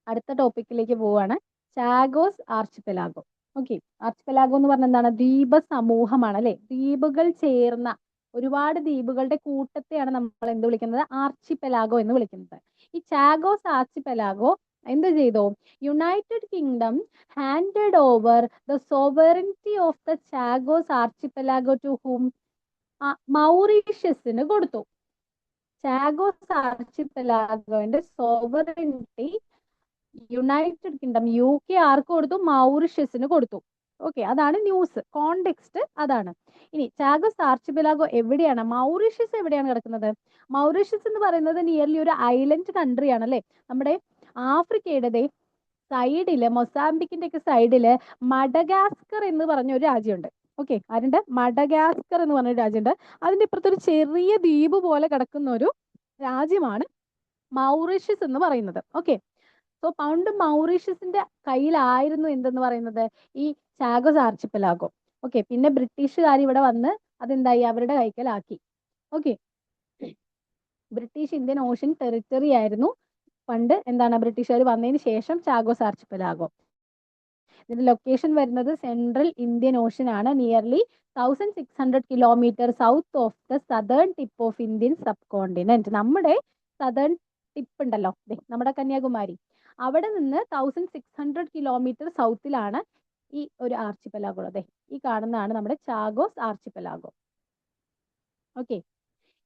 [SPEAKER 1] അടുത്ത ടോപ്പിക്കിലേക്ക് പോവാണ്. ചാഗോസ് ആർച്ചിപ്പെലാഗോ. ഓക്കെ, ആർച്ചിപ്പെലാഗോ എന്ന് പറഞ്ഞാൽ എന്താണ്? ദ്വീപ സമൂഹമാണ് അല്ലെ. ദ്വീപുകൾ ചേർന്ന ഒരുപാട് ദ്വീപുകളുടെ കൂട്ടത്തെയാണ് നമ്മൾ എന്ത് വിളിക്കുന്നത്? ആർച്ചിപ്പെലാഗോ എന്ന് വിളിക്കുന്നത്. ഈ ചാഗോസ് ആർച്ചിപ്പെലാഗോ എന്ത് ചെയ്തു? United Kingdom handed over the sovereignty of the Chagos archipelago to whom? മൗറീഷ്യസിന് കൊടുത്തു. ചാഗോസ് ആർച്ചിപ്പെലാഗോന്റെ സോവറിറ്റി യുണൈറ്റഡ് കിങ്ഡം UK ആർക്ക് കൊടുത്തു? മൗറിഷ്യസിന് കൊടുത്തു. ഓക്കെ, അതാണ് ന്യൂസ്, കോണ്ടെക്സ്റ്റ് അതാണ്. ഇനി ചാഗോസ് ആർച്ചിപ്പെലാഗോ എവിടെയാണ്? മൗറീഷ്യസ് എവിടെയാണ് കിടക്കുന്നത്? മൗറീഷ്യസ് എന്ന് പറയുന്നത് നിയർലി ഒരു ഐലൻഡ് കൺട്രി ആണ് അല്ലെ. നമ്മുടെ ആഫ്രിക്കയുടെ സൈഡില്, മൊസാംബിക്കിന്റെ ഒക്കെ സൈഡില് മഡഗാസ്കർ എന്ന് പറഞ്ഞ ഒരു രാജ്യമുണ്ട്. ഓക്കെ, അതിന്റെ മഡഗാസ്കർ എന്ന് പറഞ്ഞ ഒരു രാജ്യമുണ്ട്. അതിന്റെ ഇപ്പുറത്തൊരു ചെറിയ ദ്വീപ് പോലെ കിടക്കുന്ന ഒരു രാജ്യമാണ് മൗറീഷ്യസ് എന്ന് പറയുന്നത്. ഓക്കെ, സോ പണ്ട് മൗറീഷ്യസിന്റെ കയ്യിലായിരുന്നു എന്തെന്ന് പറയുന്നത്? ഈ ചാഗോസ് ആർച്ചിപ്പെലാഗോ. ഓക്കെ, പിന്നെ ബ്രിട്ടീഷുകാർ ഇവിടെ വന്ന് അതെന്തായി? അവരുടെ കൈക്കലാക്കി. Okay, British Indian ocean territory ആയിരുന്നു പണ്ട്. എന്താണ്, ബ്രിട്ടീഷുകാർ വന്നതിന് ശേഷം ചാഗോസ് ആർച്ചിപ്പെലാഗോ. ഇതിന്റെ ലൊക്കേഷൻ വരുന്നത് സെൻട്രൽ ഇന്ത്യൻ ഓഷ്യൻ ആണ്, nearly 1600 kilometre south of the southern tip of Indian sub continent. നമ്മുടെ സദേൺ ടിപ്പ് ഉണ്ടല്ലോ, നമ്മുടെ കന്യാകുമാരി, അവിടെ നിന്ന് 1600 കിലോമീറ്റർ സൗത്തിലാണ് ഈ ഒരു ആർച്ചിപ്പെലാഗോ. അതെ, ഈ കാണുന്നതാണ് നമ്മുടെ ചാഗോസ് ആർച്ചിപ്പെലാഗോ. ഓക്കെ,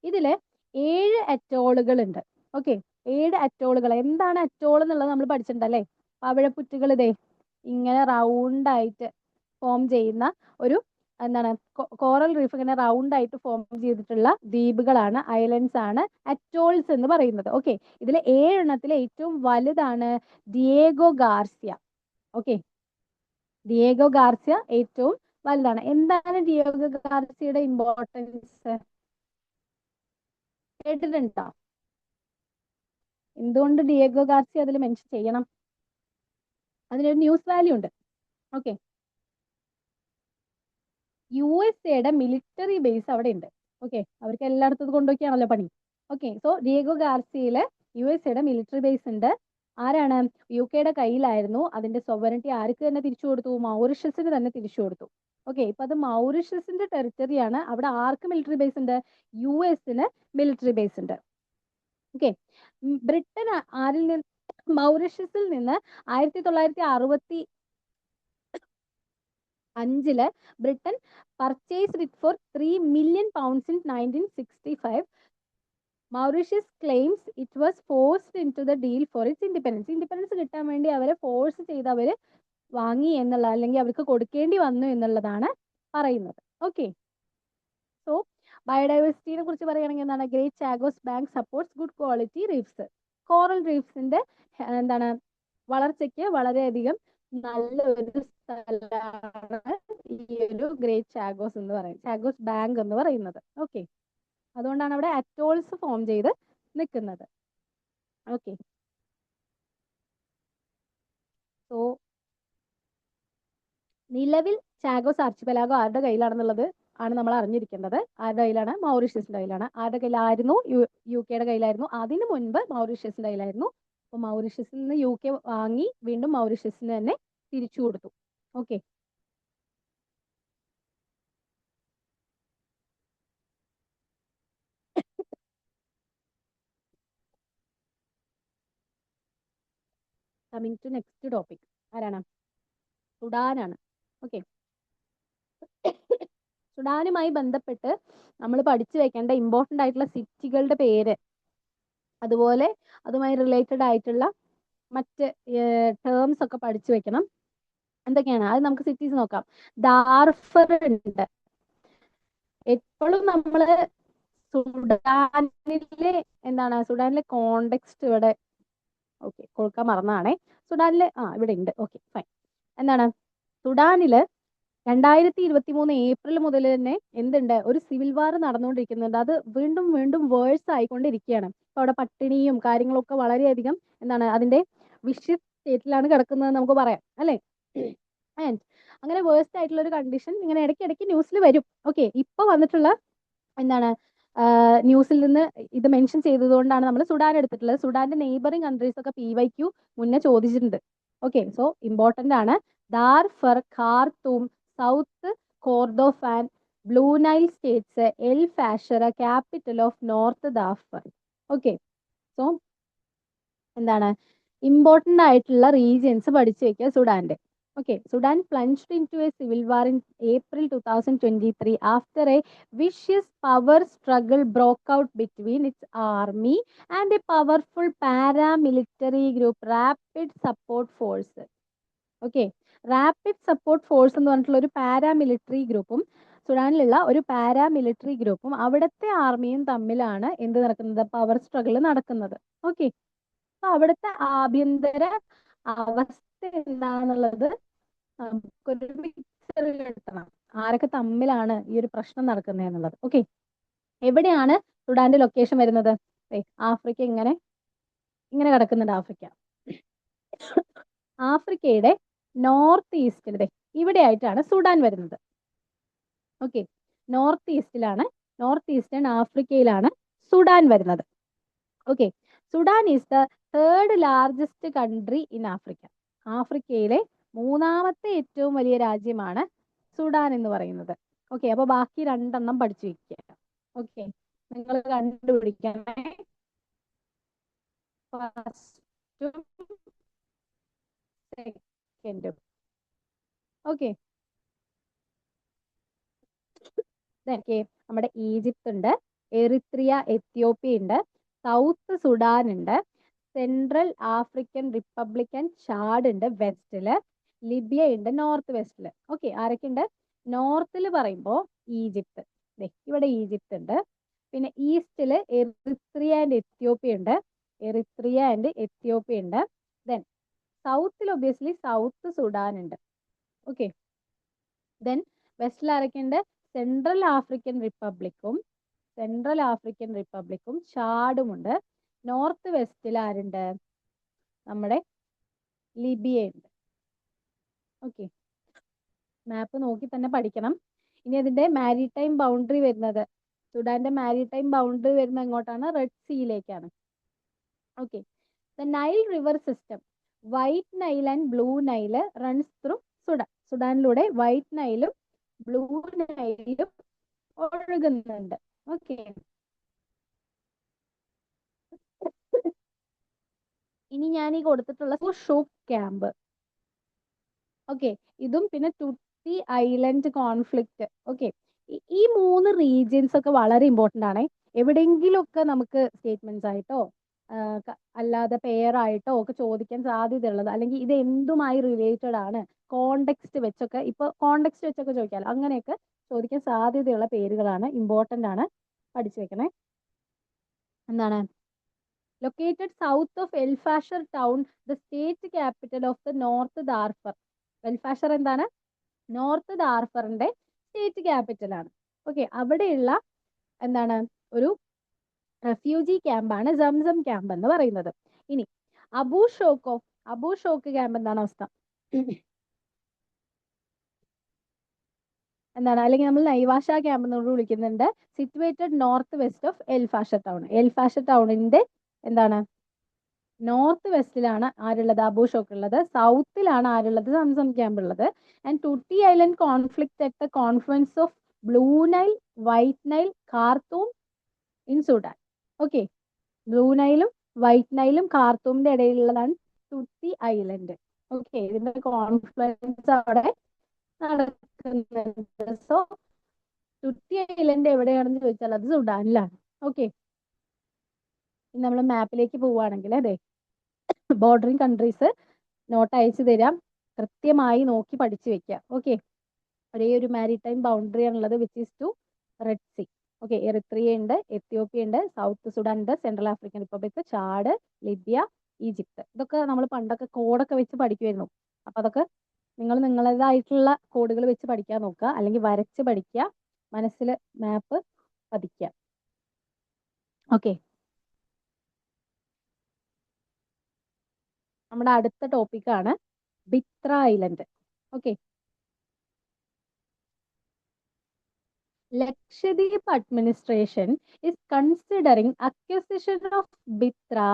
[SPEAKER 1] ഇതില് 7 അറ്റോളുകൾ ഉണ്ട്. ഓക്കെ, 7 അറ്റോളുകൾ. എന്താണ് അറ്റോൾ എന്നുള്ളത് നമ്മൾ പഠിച്ചിട്ടുണ്ടല്ലേ. പവിഴപ്പുറ്റുകൾ ഇതേ ഇങ്ങനെ റൗണ്ട് ആയിട്ട് ഫോം ചെയ്യുന്ന ഒരു എന്താണ് കോറൽ റീഫ് ഇങ്ങനെ റൗണ്ട് ആയിട്ട് ഫോം ചെയ്തിട്ടുള്ള ദ്വീപുകളാണ്, ഐലൻഡ്സ് ആണ് അറ്റോൾസ് എന്ന് പറയുന്നത്. ഓക്കെ, ഇതിൽ 7 എണ്ണത്തിലെ ഏറ്റവും വലുതാണ് Diego Garcia. Okay, Diego Garcia ഏറ്റവും വലുതാണ്. എന്താണ് ഡിയേഗോ ഗാർസിയയുടെ ഇമ്പോർട്ടൻസ് കേട്ടിട്ടുണ്ടോ? എന്തുകൊണ്ട് ഡിയേഗോ ഗാർസിയ അതിൽ മെൻഷൻ ചെയ്യണം? അതിനൊരു ന്യൂസ് വാല്യൂ ഉണ്ട്. ഓക്കെ, USA മിലിറ്ററി ബേസ് അവിടെ ഉണ്ട്. ഓക്കെ, അവർക്ക് എല്ലായിടത്തും കൊണ്ടുപോയിക്കാണല്ലോ പണി. ഓക്കെ, സോ ഡിയേഗോ ഗാർസിയയില് USA മിലിറ്ററി ബേസ് ഉണ്ട്. ആരാണ്? UK കയ്യിലായിരുന്നു. അതിന്റെ സോവറിറ്റി ആർക്ക് തന്നെ തിരിച്ചു കൊടുത്തു? മൗറിഷ്യസിന് തന്നെ തിരിച്ചു കൊടുത്തു. ഓക്കെ, ഇപ്പൊ അത് മൗറിഷ്യസിന്റെ ടെറിട്ടറിയാണ്. അവിടെ ആർക്ക് മിലിറ്ററി ബേസ് ഉണ്ട്? US മിലിറ്ററി ബേസ് ഉണ്ട്. ഓക്കെ, ബ്രിട്ടൻ ആരിൽ നിന്ന്? മൗറിഷ്യസിൽ നിന്ന് 1965 Britain purchased it for 3 million pounds in 1965. Mauritius claims it was forced into the deal for its independence. Independence കിട്ടാൻ വേണ്ടി അവരെ ഫോഴ്സ് ചെയ്ത് അവര് വാങ്ങി എന്നുള്ള, അല്ലെങ്കിൽ അവർക്ക് കൊടുക്കേണ്ടി വന്നു എന്നുള്ളതാണ് പറയുന്നത്. ഓക്കെ, സോ ബയോഡൈവേഴ്സിറ്റിനെ കുറിച്ച് പറയുകയാണെങ്കിൽ എന്താണ്? Great Chagos bank supports good quality reefs. Coral റീഫ്സിന്റെ എന്താണ് വളർച്ചയ്ക്ക് വളരെയധികം നല്ലൊരു സ്ഥലമാണ് ഈ ഒരു ഗ്രേറ്റ് ചാഗോസ് എന്ന് പറയുന്നത്, ചാഗോസ് ബാങ്ക് എന്ന് പറയുന്നത്. ഓക്കെ, അതുകൊണ്ടാണ് അവിടെ അറ്റോൾസ് ഫോം ചെയ്ത് നിൽക്കുന്നത്. ഓക്കെ, സോ നിലവിൽ ചാഗോസ് ആർച്ചിപ്പലാഗോ ആരുടെ കയ്യിലാണെന്നുള്ളത് ആണ് നമ്മൾ അറിഞ്ഞിരിക്കേണ്ടത്. ആരുടെ കയ്യിലാണ്? മൗറീഷ്യസിന്റെ കയ്യിലാണ്. ആരുടെ കയ്യിലായിരുന്നു? UK കയ്യിലായിരുന്നു. അതിനു മുൻപ് മൗറീഷ്യസിന്റെ കയ്യിലായിരുന്നു. അപ്പൊ മൗറീഷ്യസിൽ നിന്ന് UK വാങ്ങി വീണ്ടും മൗറീഷ്യസിന് തന്നെ തിരിച്ചു കൊടുത്തു. Okay, coming to next topic. ആരാണ്? സുഡാനാണ്. ഓക്കെ, സുഡാനുമായി ബന്ധപ്പെട്ട് നമ്മൾ പഠിച്ചു വെക്കേണ്ട ഇമ്പോർട്ടൻ്റ് ആയിട്ടുള്ള സിറ്റികളുടെ പേര്, അതുപോലെ അതുമായി റിലേറ്റഡ് ആയിട്ടുള്ള മറ്റ് ടേംസ് ഒക്കെ പഠിച്ചു വെക്കണം. എന്തൊക്കെയാണ് അത്? നമുക്ക് സിറ്റീസ് നോക്കാം. ദാർഫർ ഉണ്ട്. എപ്പോഴും നമ്മള് സുഡാനിലെ എന്താണ്? സുഡാനിലെ കോണ്ടെക്സ്റ്റ് ഇവിടെ ഓക്കെ കൊടുക്കാൻ മറന്നാണേ. സുഡാനിലെ ഇവിടെ ഉണ്ട്. Okay, fine. എന്താണ്? സുഡാനില് 2023 ഏപ്രിൽ മുതൽ തന്നെ എന്തുണ്ട്? ഒരു സിവിൽ വാർ നടന്നുകൊണ്ടിരിക്കുന്നുണ്ട്. അത് വീണ്ടും വീണ്ടും വേഴ്സ് ആയിക്കൊണ്ടിരിക്കുകയാണ്. ഇപ്പൊ അവിടെ പട്ടിണിയും കാര്യങ്ങളൊക്കെ വളരെയധികം എന്താണ് അതിന്റെ വിഷ്യസ് സ്റ്റേറ്റിലാണ് കിടക്കുന്നത് നമുക്ക് പറയാം, അല്ലെ? ആൻഡ് അങ്ങനെ വേഴ്സ്റ്റ് ആയിട്ടുള്ള ഒരു കണ്ടീഷൻ ഇങ്ങനെ ഇടയ്ക്കിടയ്ക്ക് ന്യൂസിൽ വരും. ഓക്കെ, ഇപ്പൊ വന്നിട്ടുള്ള എന്താണ് ന്യൂസിൽ നിന്ന് ഇത് മെൻഷൻ ചെയ്തതുകൊണ്ടാണ് നമ്മൾ സുഡാൻ എടുത്തിട്ടുള്ളത്. സുഡാന്റെ നെയ്ബറിംഗ് കൺട്രീസ് ഒക്കെ PYQ മുന്നേ ചോദിച്ചിട്ടുണ്ട്. ഓക്കെ, സോ ഇമ്പോർട്ടന്റ് ആണ്. Darfur, Khartoum, south Kordofan, blue Nile states, El Fasher, capital of north Darfur. Okay, so എന്താണ് ഇമ്പോർട്ടന്റ് ആയിട്ടുള്ള റീജിയൻസ് പഠിച്ചു വെക്കുക സുഡാന്റെ. Okay, Sudan plunged into a civil war in April 2023 after a vicious power struggle broke out between its army and a powerful paramilitary group, Rapid Support Force. Okay, Rapid Support Force എന്ന് പറഞ്ഞിട്ടുള്ള ഒരു പാരാമിലിറ്ററി ഗ്രൂപ്പും സുഡാനിലുള്ള ഒരു പാരാമിലിറ്ററി ഗ്രൂപ്പും അവിടുത്തെ ആർമിയും തമ്മിലാണ് എന്ത് നടക്കുന്നത്? പവർ സ്ട്രഗിൾ നടക്കുന്നത്. ഓക്കെ, അപ്പൊ അവിടുത്തെ ആഭ്യന്തര അവസ്ഥ എന്താണെന്നുള്ളത് നമുക്കൊരു പിക്ചർ കിട്ടണം. ആരൊക്കെ തമ്മിലാണ് ഈ ഒരു പ്രശ്നം നടക്കുന്നത് എന്നുള്ളത്. ഓക്കെ, എവിടെയാണ് സുഡാന്റെ ലൊക്കേഷൻ വരുന്നത്? ആഫ്രിക്ക ഇങ്ങനെ ഇങ്ങനെ കിടക്കുന്നുണ്ട്. ആഫ്രിക്കയുടെ നോർത്ത് ഈസ്റ്റിൽ ഇവിടെ ആയിട്ടാണ് സുഡാൻ വരുന്നത്. ഓക്കെ, നോർത്ത് ഈസ്റ്റേൺ ആഫ്രിക്കയിലാണ് സുഡാൻ വരുന്നത്. Okay, Sudan is the third largest country in Africa. ആഫ്രിക്കയിലെ മൂന്നാമത്തെ ഏറ്റവും വലിയ രാജ്യമാണ് സുഡാൻ എന്ന് പറയുന്നത്. ഓക്കെ, അപ്പൊ ബാക്കി രണ്ടെണ്ണം പഠിച്ചു വെക്കുക. ഓക്കെ, നിങ്ങൾ കണ്ടുപിടിക്കണേ. ഫസ്റ്റും സെക്കൻഡും. ഓക്കെ, നമ്മുടെ ഈജിപ്ത് ഉണ്ട്, എറിത്രിയ, എത്യോപ്യ ഉണ്ട്, സൗത്ത് സുഡാൻ ഉണ്ട്, സെൻട്രൽ ആഫ്രിക്കൻ റിപ്പബ്ലിക്കൻ ചാഡ് ഉണ്ട് വെസ്റ്റില്, ലിബിയ ഉണ്ട് നോർത്ത് വെസ്റ്റില്. ഓക്കെ, ആരൊക്കെ ഉണ്ട്? നോർത്തിൽ പറയുമ്പോൾ ഈജിപ്ത്, ഇവിടെ ഈജിപ്ത് ഉണ്ട്. പിന്നെ ഈസ്റ്റില് എറിത്രിയ ആൻഡ് എത്യോപ്യ ഉണ്ട്. ദെൻ സൗത്തിൽ ഒബ്വിയസ്ലി സൗത്ത് സുഡാൻ ഉണ്ട്. ഓക്കെ, ദെൻ വെസ്റ്റിൽ ആരൊക്കെ ഉണ്ട്? സെൻട്രൽ ആഫ്രിക്കൻ റിപ്പബ്ലിക്കും ചാഡും ഉണ്ട്. നോർത്ത് വെസ്റ്റിൽ ആരുണ്ട്? നമ്മുടെ ലിബിയ ഉണ്ട്. ഓക്കെ, മാപ്പ് നോക്കി തന്നെ പഠിക്കണം. ഇനി അതിന്റെ മാരിടൈം ബൗണ്ടറി വരുന്നത്, സുഡാന്റെ മാരിടൈം ബൗണ്ടറി വരുന്നത് എങ്ങോട്ടാണ്? റെഡ് സീയിലേക്കാണ്. Okay, The Nile River system, white Nile and blue Nile runs through Sudan. സുഡാനിലൂടെ വൈറ്റ് നൈലും ബ്ലൂ നൈലും ഒഴുകുന്നുണ്ട്. ഓക്കെ, ഇനി ഞാൻ ഈ കൊടുത്തിട്ടുള്ള ഷൂക്ക് ക്യാമ്പ്, ഓക്കെ, ഇതും പിന്നെ ടുട്ടി ഐലൻഡ് കോൺഫ്ലിക്റ്റ്. ഓക്കെ, ഈ 3 റീജിയൻസ് ഒക്കെ വളരെ ഇമ്പോർട്ടൻ്റ് ആണ്. എവിടെയെങ്കിലും ഒക്കെ നമുക്ക് സ്റ്റേറ്റ്മെന്റ്സ് ആയിട്ടോ അല്ലാതെ പെയറായിട്ടോ ഒക്കെ ചോദിക്കാൻ സാധ്യതയുള്ളത്, അല്ലെങ്കിൽ ഇത് എന്തുമായി റിലേറ്റഡ് ആണ്, കോണ്ടെക്സ്റ്റ് വെച്ചൊക്കെ, ഇപ്പൊ കോണ്ടെക്സ്റ്റ് വെച്ചൊക്കെ ചോദിക്കാമല്ലോ, അങ്ങനെയൊക്കെ ചോദിക്കാൻ സാധ്യതയുള്ള പേരുകളാണ്, ഇമ്പോർട്ടൻ്റ് ആണ്, പഠിച്ചു വെക്കണേ. എന്താണ്? Located south of El Fasher town, the state capital of the north Darfur. El Fasher എന്താണ്? നോർത്ത് ദാർഫറിന്റെ സ്റ്റേറ്റ് ക്യാപിറ്റൽ ആണ്. ഓക്കെ, അവിടെയുള്ള എന്താണ് ഒരു റെഫ്യൂജി ക്യാമ്പാണ് സംസം ക്യാമ്പ് എന്ന് പറയുന്നത്. ഇനി അബു ഷോക്ക് ക്യാമ്പ് എന്താണ് അവസ്ഥ? എന്താണ്? അല്ലെങ്കിൽ നമ്മൾ നൈവാഷ ക്യാമ്പ് എന്നോട് വിളിക്കുന്നുണ്ട്. Situated north west of El Fasher town. El Fasher ടൗണിന്റെ എന്താണ് നോർത്ത് വെസ്റ്റിലാണ് ആരുള്ളത്? അബു ഷോക്ക് ഉള്ളത്. സൗത്തിലാണ് ആരുള്ളത്? സംസം ക്യാമ്പ് ഉള്ളത്. And Tuti island conflict at the confluence of blue Nile, white Nile, Khartoum in Sudan. Okay, blue നൈലും വൈറ്റ് നൈലും ഖാർത്തൂമിന്റെ ഇടയിലുള്ളതാണ് ടുട്ടി ഐലൻഡ്. ഓക്കെ, ഇതിന്റെ കോൺഫ്ലുവൻസ് അവിടെ നടക്കുന്നുണ്ട്. സോ ടുട്ടി ഐലൻഡ് എവിടെയാണെന്ന് ചോദിച്ചാൽ അത് സുഡാനിലാണ്. ഓക്കെ, നമ്മൾ മാപ്പിലേക്ക് പോവുകയാണെങ്കിൽ അതെ, ബോർഡറിങ് കൺട്രീസ് നോട്ട് അയച്ചു തരാം, കൃത്യമായി നോക്കി പഠിച്ചു വെക്കുക. ഓക്കെ, ഒരേ ഒരു മാരിടൈം ബൗണ്ടറി ആണുള്ളത്, which is to Red Sea. Okay, Eritrea ഉണ്ട്, എത്യോപ്യ ഉണ്ട്, സൗത്ത് സുഡാൻ ഉണ്ട്, Central African Republic, Chad, Libya, Egypt. ഇതൊക്കെ നമ്മൾ പണ്ടൊക്കെ കോഡൊക്കെ വെച്ച് പഠിക്കുമായിരുന്നു. അപ്പൊ അതൊക്കെ നിങ്ങൾ നിങ്ങളേതായിട്ടുള്ള കോഡുകൾ വെച്ച് പഠിക്കാൻ നോക്കുക, അല്ലെങ്കിൽ വരച്ച് പഠിക്കുക, മനസ്സിൽ മാപ്പ് പതിക്കുക. ഓക്കെ, നമ്മുടെ അടുത്ത ടോപ്പിക്കാണ് Bitra island. Okay, Lakshadweep administration is considering acquisition of Bitra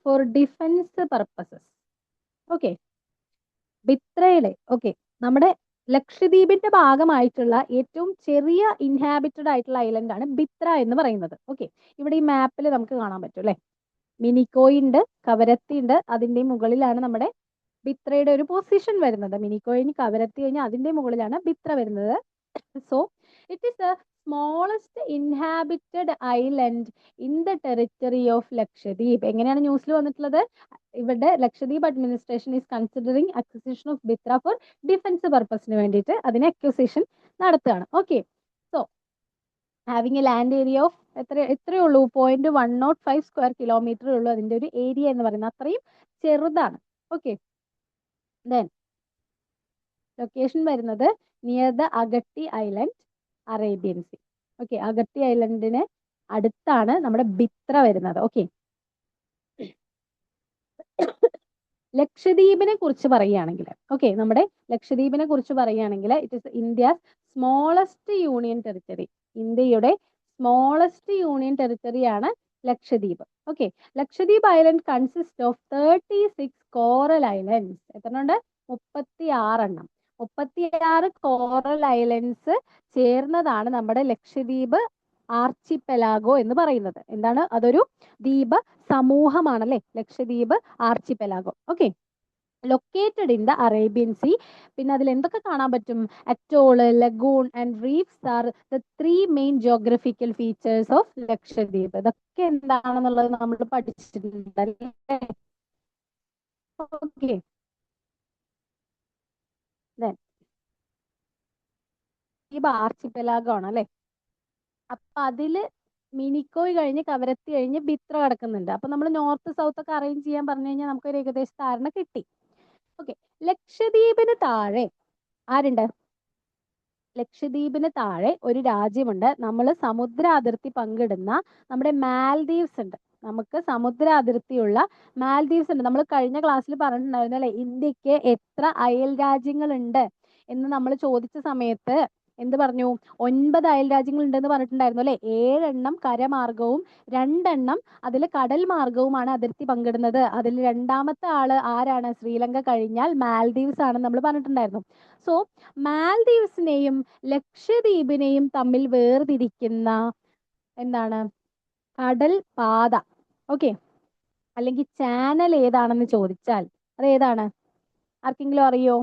[SPEAKER 1] for defense purposes. Okay, ബിത്രയിലെ നമ്മുടെ ലക്ഷദ്വീപിന്റെ ഭാഗമായിട്ടുള്ള ഏറ്റവും ചെറിയ ഇൻഹാബിറ്റഡ് ആയിട്ടുള്ള ഐലൻഡ് ആണ് ബിത്ര എന്ന് പറയുന്നത്. ഓക്കെ, ഇവിടെ ഈ മാപ്പിൽ നമുക്ക് കാണാൻ പറ്റും അല്ലെ, മിനിക്കോയ് ഉണ്ട്, കവരത്തി ഉണ്ട്, അതിന്റെ മുകളിലാണ് നമ്മുടെ ബിത്രയുടെ ഒരു പൊസിഷൻ വരുന്നത്. മിനിക്കോയിന് കവരത്തി കഴിഞ്ഞാൽ അതിന്റെ മുകളിലാണ് ബിത്ര വരുന്നത്. So it is the smallest inhabited island in the territory of Lakshadweep. എങ്ങനെയാണ് ന്യൂസിൽ വന്നിട്ടുള്ളത്? ഇവിടെ Lakshadweep administration is considering acquisition of Bitra for defence പർപ്പസിന് വേണ്ടിയിട്ട് അതിന് അക്വിസിഷൻ നടത്തുകയാണ്. Okay, so having a land area of എത്രയേ ഉള്ളൂ? 0.105 സ്ക്വയർ കിലോമീറ്റർ ഉള്ളൂ അതിന്റെ ഒരു ഏരിയ എന്ന് പറയുന്നത്, അത്രയും ചെറുതാണ്. ഓക്കെ, ദെൻ ലൊക്കേഷൻ വരുന്നത് near the Agatti island, Arabian sea. Okay, Agatti ഐലൻഡിന് അടുത്താണ് നമ്മുടെ ബിത്ര വരുന്നത്. ഓക്കെ, ലക്ഷദ്വീപിനെ കുറിച്ച് പറയുകയാണെങ്കിൽ നമ്മുടെ ലക്ഷദ്വീപിനെ കുറിച്ച് പറയുകയാണെങ്കിൽ it is India's smallest union territory. ഇന്ത്യയുടെ സ്മോളസ്റ്റ് യൂണിയൻ ടെറിറ്ററി ആണ് Lakshadweep. Okay, Lakshadweep island consist of 36 coral islands. എത്രണ്ട്? 36 എണ്ണം. 36 കോറൽ ഐലൻഡ്സ് ചേർന്നതാണ് നമ്മുടെ ലക്ഷദ്വീപ് ആർച്ചിപ്പെലാഗോ എന്ന് പറയുന്നത്. എന്താണ്? അതൊരു ദ്വീപ സമൂഹമാണല്ലേ Lakshadweep archipelago. Okay, located in the Arabian sea. പിന്നെ അതിൽ എന്തൊക്കെ കാണാൻ പറ്റും? Atoll, lagoon and reefs are the 3 main geographical features of Lakshadweep. ഇതൊക്കെ എന്താണെന്നുള്ളത് നമ്മൾ പഠിച്ചിട്ടുണ്ട്. ഓക്കെ, ദ്വീപ് ആർച്ചിപ്പെലാഗോ ആണ് അല്ലെ. അപ്പൊ അതില് മിനിക്കോയ് കഴിഞ്ഞ് കവരത്തി കഴിഞ്ഞ് ബിത്ര കിടക്കുന്നുണ്ട്. അപ്പൊ നമ്മൾ നോർത്ത് സൗത്ത് ഒക്കെ അറേഞ്ച് ചെയ്യാൻ പറഞ്ഞു കഴിഞ്ഞാൽ നമുക്ക് ഒരു ഏകദേശ ധാരണ കിട്ടി. ഓക്കെ, ലക്ഷദ്വീപിന് താഴെ ആരുണ്ട്? ലക്ഷദ്വീപിന് താഴെ ഒരു രാജ്യമുണ്ട്. നമ്മൾ സമുദ്ര അതിർത്തി പങ്കിടുന്ന നമ്മുടെ മാൽദീവ്സ് ഉണ്ട്. നമുക്ക് സമുദ്ര അതിർത്തിയുള്ള മാൽദീവ്സ് ഉണ്ട്. നമ്മൾ കഴിഞ്ഞ ക്ലാസ്സിൽ പറഞ്ഞിട്ടുണ്ടായിരുന്നു അല്ലെ, ഇന്ത്യക്ക് എത്ര അയൽ രാജ്യങ്ങളുണ്ട് എന്ന് നമ്മൾ ചോദിച്ച സമയത്ത് എന്ത് പറഞ്ഞു? 9 അയൽ രാജ്യങ്ങൾ ഉണ്ടെന്ന് പറഞ്ഞിട്ടുണ്ടായിരുന്നു അല്ലെ? 7 കരമാർഗവും 2 അതിൽ കടൽ മാർഗവുമാണ് അതിർത്തി പങ്കിടുന്നത്. അതിൽ രണ്ടാമത്തെ ആള് ആരാണ്? ശ്രീലങ്ക കഴിഞ്ഞാൽ മാൽദീവ്സ് ആണെന്ന് നമ്മൾ പറഞ്ഞിട്ടുണ്ടായിരുന്നു. സോ മാൽദീവ്സിനെയും ലക്ഷദ്വീപിനെയും തമ്മിൽ വേർതിരിക്കുന്ന എന്താണ്? കടൽ പാത, ഓക്കെ, അല്ലെങ്കിൽ ചാനൽ ഏതാണെന്ന് ചോദിച്ചാൽ അത് ഏതാണ്? ആർക്കെങ്കിലും അറിയോ?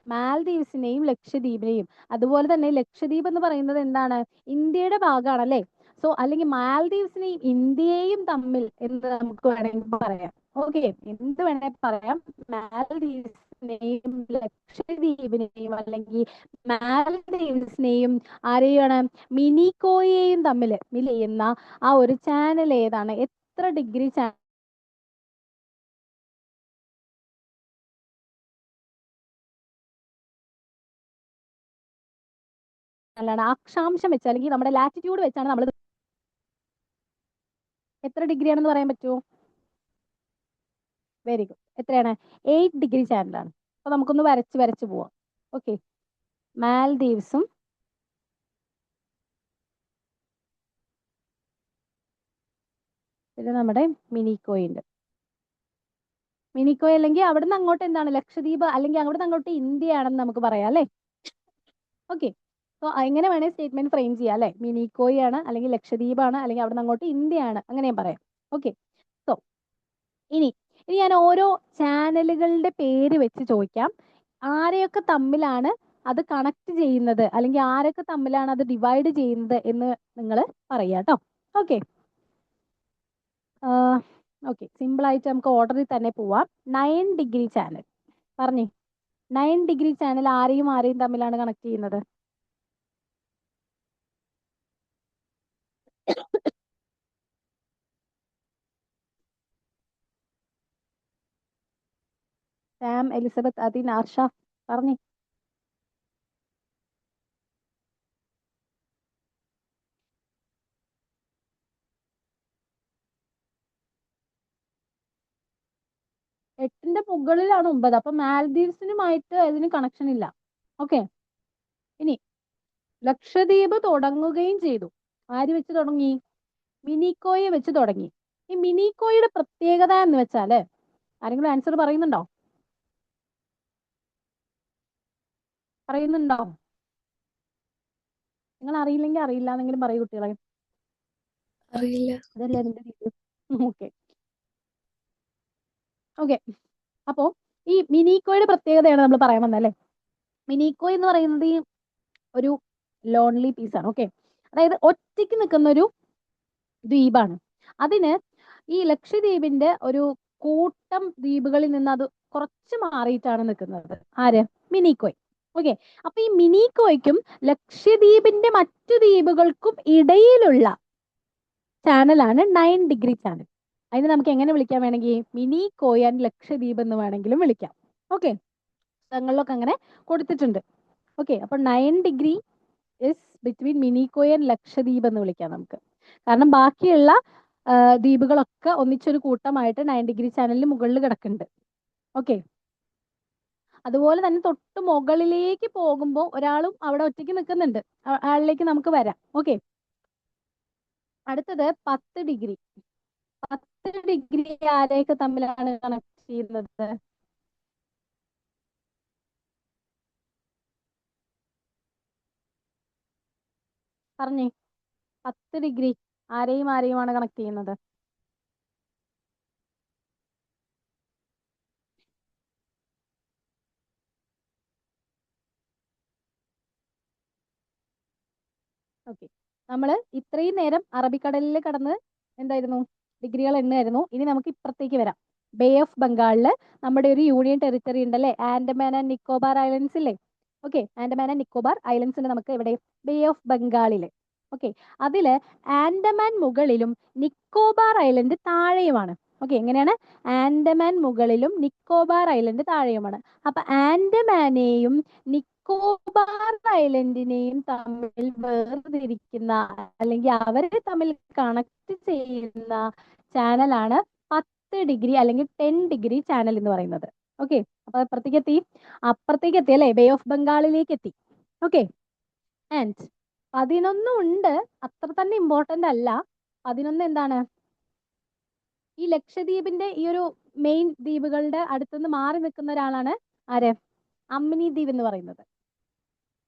[SPEAKER 1] മാൽദീവ്സിനെയും ലക്ഷദ്വീപിനെയും. അതുപോലെ തന്നെ ലക്ഷദ്വീപ് എന്ന് പറയുന്നത് എന്താണ്? ഇന്ത്യയുടെ ഭാഗമാണ് അല്ലേ? സോ അല്ലെങ്കിൽ മാൽദീവ്സിനെയും ഇന്ത്യയെയും തമ്മിൽ എന്ത് നമുക്ക് വേണമെങ്കിൽ പറയാം. ഓക്കെ, എന്ത് വേണമെങ്കിൽ പറയാം. മാൽദീവ്സിനെയും ലക്ഷദ്വീപിനെയും അല്ലെങ്കിൽ മാൽദീവ്സിനെയും ആരെയാണ്? മിനിക്കോയെയും തമ്മിൽ ചെയ്യുന്ന ആ ഒരു ചാനൽ ഏതാണ്? എത്ര ഡിഗ്രി ചാനലാണ്? അക്ഷാംശം വെച്ച് അല്ലെങ്കിൽ നമ്മുടെ ലാറ്റിറ്റ്യൂഡ് വെച്ചാണ് നമ്മൾ എത്ര ഡിഗ്രി ആണെന്ന് പറയാൻ പറ്റുമോ? Very good. എത്രയാണ്? 8 ഡിഗ്രി ചാനലാണ്. അപ്പൊ നമുക്കൊന്ന് വരച്ച് പോവാം. ഓക്കെ, മാൽദീവ്സും പിന്നെ നമ്മുടെ മിനിക്കോയ് ഉണ്ട്. മിനിക്കോയ് അല്ലെങ്കിൽ അവിടുന്ന് അങ്ങോട്ട് എന്താണ്? ലക്ഷദ്വീപ് അല്ലെങ്കിൽ അവിടുന്ന് അങ്ങോട്ട് ഇന്ത്യയാണെന്ന് നമുക്ക് പറയാം അല്ലേ? ഓക്കെ, സോ എങ്ങനെ വേണേൽ സ്റ്റേറ്റ്മെന്റ് ഫ്രെയിം ചെയ്യാം അല്ലേ? മിനിക്കോയ് ആണ്, അല്ലെങ്കിൽ ലക്ഷദ്വീപാണ്, അല്ലെങ്കിൽ അവിടുന്ന് അങ്ങോട്ട് ഇന്ത്യയാണ്, അങ്ങനെയും പറയാം. ഓക്കെ, സോ ഇനി ഞാൻ ഓരോ ചാനലുകളുടെ പേര് വെച്ച് ചോദിക്കാം. ആരെയൊക്കെ തമ്മിലാണ് അത് കണക്ട് ചെയ്യുന്നത്, അല്ലെങ്കിൽ ആരൊക്കെ തമ്മിലാണ് അത് ഡിവൈഡ് ചെയ്യുന്നത് എന്ന് നിങ്ങൾ പറയാ കേട്ടോ. ഓക്കെ, ഓക്കെ, സിമ്പിൾ ആയിട്ട് നമുക്ക് ഓർഡറിൽ തന്നെ പോവാം. 9 ഡിഗ്രി ചാനൽ പറഞ്ഞേ. 9 ഡിഗ്രി ചാനൽ ആരെയും തമ്മിലാണ് കണക്ട് ചെയ്യുന്നത്? സാം, എലിസബത്ത്, അതിൻ, ആർഷ പറഞ്ഞേ. എട്ടിന്റെ മുകളിലാണ് 9. അപ്പൊ മാൽദീവ്സിനുമായിട്ട് അതിന് കണക്ഷൻ ഇല്ല. ഓക്കെ, ഇനി ലക്ഷദ്വീപ് തുടങ്ങുകയും ചെയ്തു. ആര് വെച്ച് തുടങ്ങി? മിനിക്കോയെ വെച്ച് തുടങ്ങി. ഈ മിനിക്കോയുടെ പ്രത്യേകത എന്ന് വെച്ചാല് ആരെങ്കിലും ആൻസർ പറയുന്നുണ്ടോ? നിങ്ങൾ അറിയില്ലെങ്കിൽ അറിയില്ല എന്നെങ്കിലും പറയൂ കുട്ടികളെ.
[SPEAKER 2] അറിയില്ല.
[SPEAKER 1] അതല്ലേ അതിന്റെ രീതി. ഓക്കെ ഓക്കെ, അപ്പോ ഈ മിനിക്കോയുടെ പ്രത്യേകതയാണ് നമ്മൾ പറയാൻ വന്നല്ലേ. മിനിക്കോ എന്ന് പറയുന്നത് ഈ ഒരു ലോൺലി പീസാണ്. ഓക്കെ, അതായത് ഒറ്റയ്ക്ക് നിൽക്കുന്ന ഒരു ദ്വീപാണ്. അതിന് ഈ ലക്ഷദ്വീപിന്റെ ഒരു കൂട്ടം ദ്വീപുകളിൽ നിന്ന് അത് കുറച്ച് മാറിയിട്ടാണ് നിൽക്കുന്നത്. ആര്? മിനിക്കോയ്. ഓക്കെ, അപ്പൊ ഈ മിനിക്കോയ്ക്കും ലക്ഷദ്വീപിന്റെ മറ്റു ദ്വീപുകൾക്കും ഇടയിലുള്ള ചാനലാണ് 9 ഡിഗ്രി ചാനൽ. അതിന് നമുക്ക് എങ്ങനെ വിളിക്കാൻ വേണമെങ്കിൽ മിനിക്കോയ് ആൻഡ് ലക്ഷദ്വീപ് എന്ന് വേണമെങ്കിലും വിളിക്കാം. ഓക്കെ, പുസ്തകങ്ങളിലൊക്കെ അങ്ങനെ കൊടുത്തിട്ടുണ്ട്. ഓക്കെ, അപ്പൊ 9 degree is between Minicoy and Lakshadweep എന്ന് വിളിക്കാം നമുക്ക്. കാരണം ബാക്കിയുള്ള ദ്വീപുകളൊക്കെ ഒന്നിച്ചൊരു കൂട്ടമായിട്ട് 9 ഡിഗ്രി ചാനലിന് മുകളിൽ കിടക്കുന്നുണ്ട്. ഓക്കെ, അതുപോലെ തന്നെ തൊട്ട് മുകളിലേക്ക് പോകുമ്പോൾ ഒരാളും അവിടെ ഒറ്റയ്ക്ക് നിൽക്കുന്നുണ്ട്. ആളിലേക്ക് നമുക്ക് വരാം. ഓക്കെ, അടുത്തത് 10 ഡിഗ്രി. 10 ഡിഗ്രി ആരെയൊക്കെ തമ്മിലാണ് കണക്ട് ചെയ്യുന്നത്? പറഞ്ഞേ, 10 ഡിഗ്രി ആരെയുമാണ് കണക്ട് ചെയ്യുന്നത്? ഓക്കെ, നമ്മൾ ഇത്രയും നേരം അറബിക്കടലിൽ കടന്ന് എന്തായിരുന്നു? ഡിഗ്രികൾ എണ്ണായിരുന്നു. ഇനി നമുക്ക് ഇപ്പുറത്തേക്ക് വരാം. ബേ ഓഫ് ബംഗാളില് നമ്മുടെ ഒരു യൂണിയൻ ടെറിട്ടറി ഉണ്ടല്ലേ, ആൻഡമാൻ ആൻഡ് നിക്കോബാർ ഐലൻഡ്സ് ഇല്ലേ? Okay, Andaman and Nicobar islands ഉണ്ട് നമുക്ക് എവിടെ? Bay of ബംഗാളില്. ഓക്കെ, അതില് ആൻഡമാൻ മുകളിലും നിക്കോബാർ ഐലൻഡ് താഴെയുമാണ്. ഓക്കെ, എങ്ങനെയാണ്? ആൻഡമാൻ മുകളിലും നിക്കോബാർ ഐലൻഡ് താഴെയുമാണ്. അപ്പൊ ആൻഡമാനെയും നിക്കോബാർ ഐലൻഡിനെയും തമ്മിൽ വേർതിരിക്കുന്ന അല്ലെങ്കിൽ അവരെ തമ്മിൽ കണക്ട് ചെയ്യുന്ന ചാനലാണ് 10 ഡിഗ്രി അല്ലെങ്കിൽ 10 ഡിഗ്രി ചാനൽ എന്ന് പറയുന്നത്. ഓക്കെ, അപ്പൊ അപ്പുറത്തേക്ക് എത്തി അല്ലേ? ബേ ഓഫ് ബംഗാളിലേക്ക് എത്തി. ഓക്കെ, ആൻഡ് 11 ഉണ്ട്, അത്ര തന്നെ ഇമ്പോർട്ടന്റ് അല്ല. 11 എന്താണ്, ഈ ലക്ഷദ്വീപിന്റെ ഈ ഒരു മെയിൻ ദ്വീപുകളുടെ അടുത്തുനിന്ന് മാറി നിൽക്കുന്ന ഒരാളാണ് ആര്, അമ്മിനി ദ്വീപ് എന്ന് പറയുന്നത്.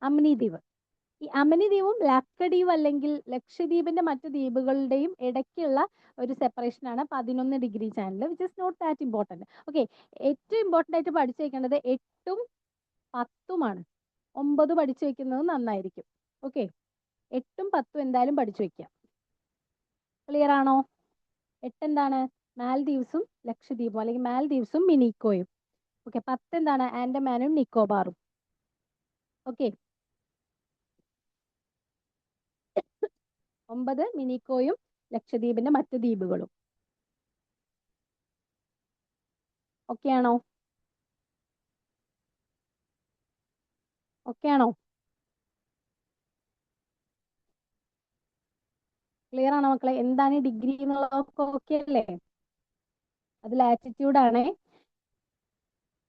[SPEAKER 1] അമ്മിനി ദ്വീപ്, ഈ അമ്മിനി ദ്വീപും ലക്ഷദ്വീപ് അല്ലെങ്കിൽ ലക്ഷദ്വീപിന്റെ മറ്റു ദ്വീപുകളുടെയും ഇടയ്ക്കുള്ള ഒരു സെപ്പറേഷൻ ആണ് 11 degree channel, which is not that important. Okay, ഏറ്റവും ഇമ്പോർട്ടന്റ് ആയിട്ട് പഠിച്ചു വെക്കേണ്ടത് 8ഉം 10ഉമാണ്. 9 പഠിച്ചു വെക്കുന്നത് നന്നായിരിക്കും. ഓക്കെ, 8ഉം 10ഉം എന്തായാലും പഠിച്ചു വെക്കാം. ക്ലിയർ ആണോ? 8 എന്താണ്, മാൽദീവ്സും ലക്ഷദ്വീപും അല്ലെങ്കിൽ മാൽദീവ്സും മിനിക്കോയും. ഓക്കെ, 10 എന്താണ്, ആൻഡമാനും നിക്കോബാറും. ഓക്കെ, 9 മിനിക്കോയും ലക്ഷദ്വീപിന്റെ മറ്റു ദ്വീപുകളും. ഓക്കെ ആണോ? ഓക്കെ ആണോ? ക്ലിയർ ആണോ മക്കളെ? എന്താണ് ഈ ഡിഗ്രി എന്നുള്ളതൊക്കെ ഓക്കെ അല്ലേ? അത് ലാറ്റിറ്റ്യൂഡ് ആണ്.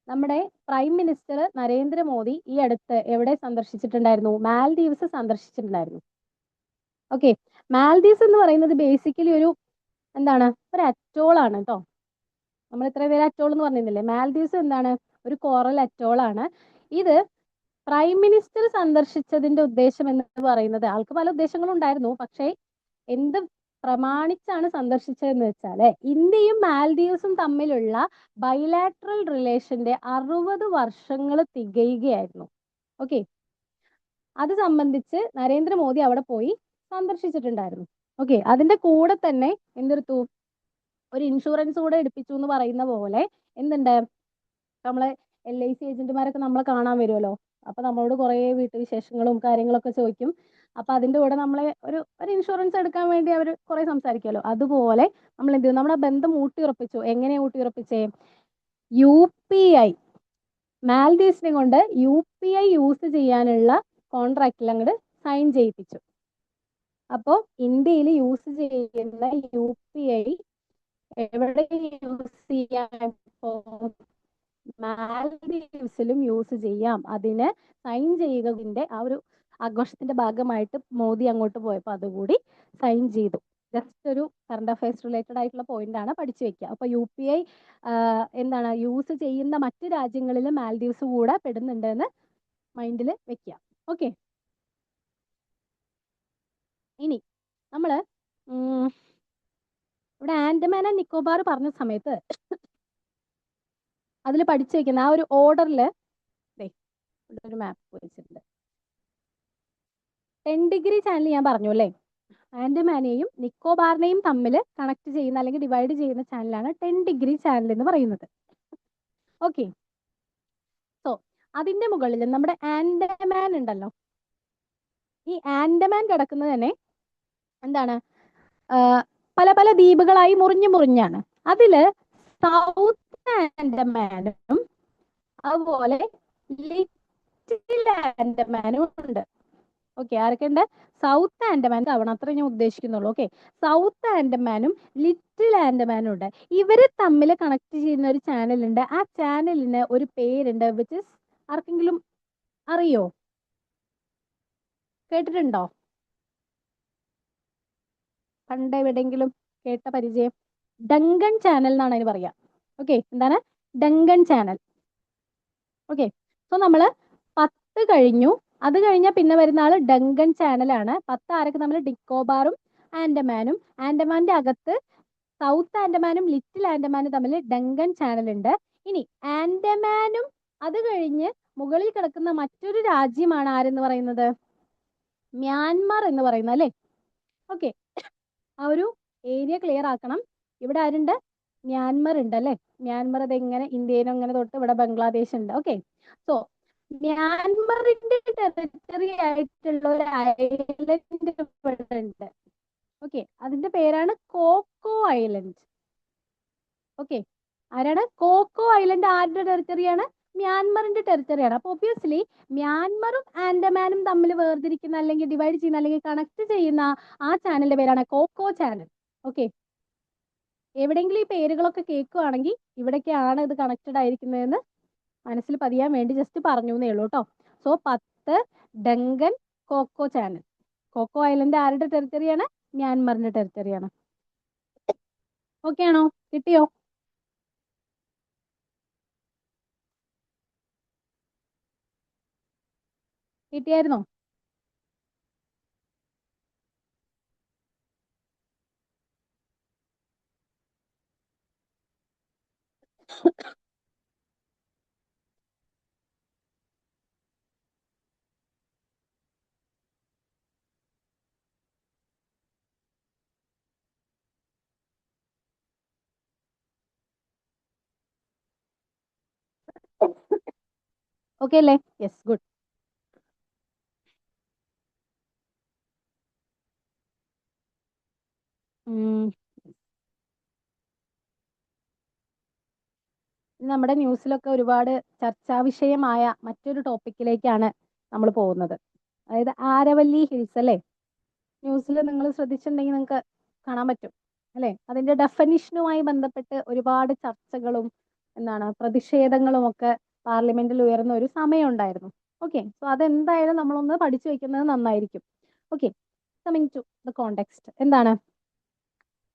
[SPEAKER 1] നമ്മുടെ പ്രൈം മിനിസ്റ്റർ നരേന്ദ്രമോദി ഈ അടുത്ത് എവിടെ സന്ദർശിച്ചിട്ടുണ്ടായിരുന്നു? മാൽദീവ്സ് സന്ദർശിച്ചിട്ടുണ്ടായിരുന്നു. ഓക്കെ, മാൽദീവ്സ് എന്ന് പറയുന്നത് ബേസിക്കലി ഒരു എന്താണ്, ഒരു അറ്റോൾ ആണ് കേട്ടോ. നമ്മൾ ഇത്ര പേര് അറ്റോൾ എന്ന് പറഞ്ഞിരുന്നില്ലേ? മാൽദീവ്സ് എന്താണ്, ഒരു കോറൽ അറ്റോൾ ആണ്. ഇത് പ്രൈം മിനിസ്റ്റർ സന്ദർശിച്ചതിന്റെ ഉദ്ദേശം എന്ന് പറയുന്നത്, ആൾക്ക് പല ഉദ്ദേശങ്ങളും ഉണ്ടായിരുന്നു, പക്ഷേ എന്ത് പ്രമാണിച്ചാണ് സന്ദർശിച്ചതെന്ന് വെച്ചാല് ഇന്ത്യയും മാൽദീവ്സും തമ്മിലുള്ള ബൈലാറ്ററൽ റിലേഷന്റെ 60 വർഷങ്ങൾ തികയുകയായിരുന്നു. ഓക്കെ, അത് സംബന്ധിച്ച് നരേന്ദ്രമോദി അവിടെ പോയി സന്ദർശിച്ചിട്ടുണ്ടായിരുന്നു. ഓക്കെ, അതിന്റെ കൂടെ തന്നെ എന്തെടുത്തു, ഒരു ഇൻഷുറൻസ് കൂടെ എടുപ്പിച്ചു എന്ന് പറയുന്ന പോലെ എന്തുണ്ട്, നമ്മളെ LIC ഏജന്റുമാരൊക്കെ നമ്മളെ കാണാൻ വരുമല്ലോ. അപ്പൊ നമ്മളോട് കുറെ വീട്ടുവിശേഷങ്ങളും കാര്യങ്ങളൊക്കെ ചോദിക്കും. അപ്പൊ അതിന്റെ കൂടെ നമ്മളെ ഒരു ഇൻഷുറൻസ് എടുക്കാൻ വേണ്ടി അവർ കുറെ സംസാരിക്കുമല്ലോ. അതുപോലെ നമ്മൾ എന്ത് ചെയ്യും, നമ്മുടെ ബന്ധം ഊട്ടിയുറപ്പിച്ചു. എങ്ങനെ ഊട്ടിയുറപ്പിച്ചേ? UPI, മാൽദീവ്സിനെ കൊണ്ട് UPI യൂസ് ചെയ്യാനുള്ള കോൺട്രാക്റ്റിൽ അങ്ങോട്ട് സൈൻ ചെയ്യിപ്പിച്ചു. അപ്പോൾ ഇന്ത്യയിൽ യൂസ് ചെയ്യുന്ന UPI എവിടെ യൂസ് ചെയ്യാൻ, മാൽദീവ്സിലും യൂസ് ചെയ്യാം. അതിന് സൈൻ ചെയ്യുന്നതിന്റെ ആ ഒരു ആഘോഷത്തിന്റെ ഭാഗമായിട്ട് മോദി അങ്ങോട്ട് പോയപ്പോൾ അതുകൂടി സൈൻ ചെയ്തു. ജസ്റ്റ് ഒരു കറണ്ട് അഫയേഴ്സ് റിലേറ്റഡ് ആയിട്ടുള്ള പോയിന്റ് ആണ്, പഠിച്ചു വെക്കുക. അപ്പൊ UPI എന്താണ്, യൂസ് ചെയ്യുന്ന മറ്റു രാജ്യങ്ങളിൽ മാൽദീവ്സ് കൂടെ പെടുന്നുണ്ട് എന്ന് മൈൻഡിൽ വെക്കുക. ഓക്കെ, ഇനി നമ്മള് ഇവിടെ ആൻഡമാൻ ആൻഡ് നിക്കോബാർ പറഞ്ഞ സമയത്ത് അതിൽ പഠിച്ചു വെക്കുന്ന ആ ഒരു ഓർഡറിൽ ഒരു മാപ്പ് വെച്ചിട്ടുണ്ട്. 10 ഡിഗ്രി ചാനൽ ഞാൻ പറഞ്ഞു അല്ലേ, ആൻഡമാനെയും നിക്കോബാറിനെയും തമ്മിൽ കണക്ട് ചെയ്യുന്ന അല്ലെങ്കിൽ ഡിവൈഡ് ചെയ്യുന്ന ചാനലാണ് 10 ഡിഗ്രി ചാനൽ എന്ന് പറയുന്നത്. ഓക്കെ, സോ അതിന്റെ മുകളിൽ നമ്മുടെ ആൻഡമാൻ ഉണ്ടല്ലോ, ഈ ആൻഡമാൻ കിടക്കുന്നത് തന്നെ എന്താണ്, പല പല ദ്വീപുകളായി മുറിഞ്ഞു മുറിഞ്ഞാണ്. അതില് സൗത്ത് ആൻഡമാനും അതുപോലെ ലിറ്റിൽ ആൻഡമാനും ഉണ്ട്. ഓക്കെ, ആരൊക്കെ ഉണ്ട്? സൗത്ത് ആൻഡമാൻ ആവണം, അത്ര ഞാൻ ഉദ്ദേശിക്കുന്നുള്ളൂ. ഓക്കെ, സൗത്ത് ആൻഡമാനും ലിറ്റിൽ ആൻഡമാനും ഉണ്ട്. ഇവര് തമ്മിൽ കണക്ട് ചെയ്യുന്ന ഒരു ചാനൽ ഉണ്ട്. ആ ചാനലിന് ഒരു പേരുണ്ട്, വിച്ച് ഇസ്, ആർക്കെങ്കിലും അറിയോ, കേട്ടിട്ടുണ്ടോ, പണ്ട് എവിടെയെങ്കിലും കേട്ട പരിചയം? ഡങ്കൺ ചാനൽ എന്നാണ് അതിന് പറയാ. ഓക്കെ, എന്താണ് ഡങ്കൺ ചാനൽ? ഓക്കെ, സോ നമ്മള് 10 കഴിഞ്ഞു. അത് കഴിഞ്ഞാൽ പിന്നെ വരുന്ന ആള് ഡങ്കൺ ചാനലാണ്. 10 ആരൊക്കെ നമ്മൾ, നിക്കോബാറും ആൻഡമാനും. ആൻഡമാന്റെ അകത്ത് സൗത്ത് ആൻഡമാനും ലിറ്റിൽ ആൻഡമാനും തമ്മിൽ ഡങ്കൺ ചാനൽ ഉണ്ട്. ഇനി ആൻഡമാനും അത് കഴിഞ്ഞ് മുകളിൽ കിടക്കുന്ന മറ്റൊരു രാജ്യമാണ് ആരെന്ന് പറയുന്നത്, മ്യാൻമാർ എന്ന് പറയുന്നത് അല്ലേ. ഓക്കെ, ആ ഒരു ഏരിയ ക്ലിയർ ആക്കണം. ഇവിടെ ആരുണ്ട്? മ്യാൻമർ ഉണ്ട് അല്ലേ. മ്യാൻമർ അത് എങ്ങനെ ഇന്ത്യയിലും അങ്ങനെ തൊട്ട് ഇവിടെ ബംഗ്ലാദേശ് ഉണ്ട്. ഓക്കെ, സോ മ്യാൻമറിന്റെ ടെറിട്ടറി ആയിട്ടുള്ള ഒരു ഐലൻഡ് ഇവിടെ ഉണ്ട്. ഓക്കെ, അതിന്റെ പേരാണ് കോക്കോ ഐലൻഡ്. ഓക്കെ, ആരാണ്? കോക്കോ ഐലൻഡ് ആരുടെ ടെറിട്ടറിയാണ്? മ്യാൻമറിന്റെ ടെറിട്ടറിയാണ്. അപ്പൊ ഒബ്വിയസ്ലി മ്യാൻമറും ആൻഡമാനും തമ്മിൽ വേർതിരിക്കുന്ന അല്ലെങ്കിൽ ഡിവൈഡ് ചെയ്യുന്ന അല്ലെങ്കിൽ കണക്ട് ചെയ്യുന്ന ആ ചാനലിന്റെ പേരാണ് കോക്കോ ചാനൽ. ഓക്കെ, എവിടെയെങ്കിലും ഈ പേരുകളൊക്കെ കേൾക്കുകയാണെങ്കിൽ ഇവിടേക്കാണ് ഇത് കണക്റ്റഡ് ആയിരിക്കുന്നതെന്ന് മനസ്സിൽ പതിയാൻ വേണ്ടി ജസ്റ്റ് പറഞ്ഞു എന്നേ ഉള്ളൂ കേട്ടോ. So 10 Duncan, Coco channel. Coco island ആരുടെ ടെറിട്ടറിയാണ്? മ്യാൻമറിന്റെ ടെറിട്ടറിയാണ്. ഓക്കെ ആണോ? കിട്ടിയോ? കിട്ടിയായിരുന്നോ? ഓക്കെ അല്ലേ? Yes, good. നമ്മുടെ ന്യൂസിലൊക്കെ ഒരുപാട് ചർച്ചാ വിഷയമായ മറ്റൊരു ടോപ്പിക്കിലേക്കാണ് നമ്മൾ പോകുന്നത്. അതായത് ആരവല്ലി ഹിൽസ് അല്ലേ? ന്യൂസിൽ നിങ്ങൾ ശ്രദ്ധിച്ചിട്ടുണ്ടെങ്കിൽ നിങ്ങൾക്ക് കാണാൻ പറ്റും അല്ലേ? അതിന്റെ ഡെഫനിഷനുമായി ബന്ധപ്പെട്ട് ഒരുപാട് ചർച്ചകളും പ്രതിഷേധങ്ങളും ഒക്കെ പാർലമെന്റിൽ ഉയർന്ന ഒരു സമയം ഉണ്ടായിരുന്നു. ഓക്കെ, സോ അതെന്തായാലും നമ്മളൊന്ന് പഠിച്ചു വെക്കുന്നത് നന്നായിരിക്കും. Okay, coming to the context, എന്താണ്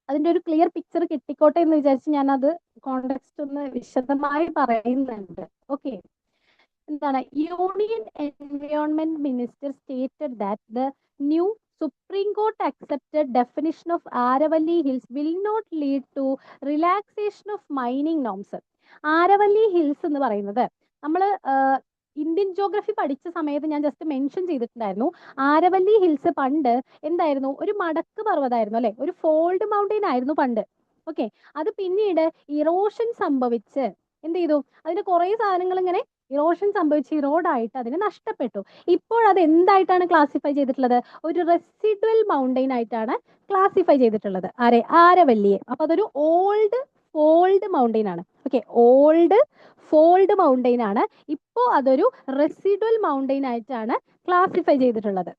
[SPEAKER 1] അതിന്റെ ഒരു ക്ലിയർ പിക്ചർ കിട്ടിക്കോട്ടെ എന്ന് വിചാരിച്ച് ഞാൻ അത് കോണ്ടെക്സ്റ്റ് ഒന്ന് വിശദമായി പറയുന്നുണ്ട്. ഓക്കെ, എന്താണ് union environment minister stated that the new Supreme Court accepted definition of Aravalli hills will not lead to relaxation of mining norms. Aravalli hills എന്ന് പറയുന്നത് നമ്മൾ ഇന്ത്യൻ ജോഗ്രഫി പഠിച്ച സമയത്ത് ഞാൻ ജസ്റ്റ് മെൻഷൻ ചെയ്തിട്ടുണ്ടായിരുന്നു. ആരവല്ലി ഹിൽസ് പണ്ട് എന്തായിരുന്നു? ഒരു മടക്ക് പർവ്വതമായിരുന്നു അല്ലെ? ഒരു ഫോൾഡ് മൗണ്ടെയിൻ ആയിരുന്നു പണ്ട്. ഓക്കെ, അത് പിന്നീട് ഇറോഷൻ സംഭവിച്ച് എന്ത് ചെയ്തു? അതിന് കുറെ സാധനങ്ങൾ ഇങ്ങനെ ഇറോഷൻ സംഭവിച്ച് ഇറോഡായിട്ട് അതിന് നഷ്ടപ്പെട്ടു. ഇപ്പോൾ അത് എന്തായിട്ടാണ് ക്ലാസിഫൈ ചെയ്തിട്ടുള്ളത്? ഒരു റെസിഡുവൽ മൗണ്ടെയിൻ ആയിട്ടാണ് ക്ലാസിഫൈ ചെയ്തിട്ടുള്ളത്. ആരവല്ലിയെ. അപ്പൊ അതൊരു ഓൾഡ് ഫോൾഡ് മൗണ്ടെയിൻ ആണ്. ഓക്കെ, ഓൾഡ് ഫോൾഡ് മൗണ്ടെയിൻ ആണ്. ഇപ്പോ അതൊരു റെസിഡുവൽ മൗണ്ടെയിൻ ആയിട്ടാണ് ക്ലാസിഫൈ ചെയ്തിട്ടുള്ളത്.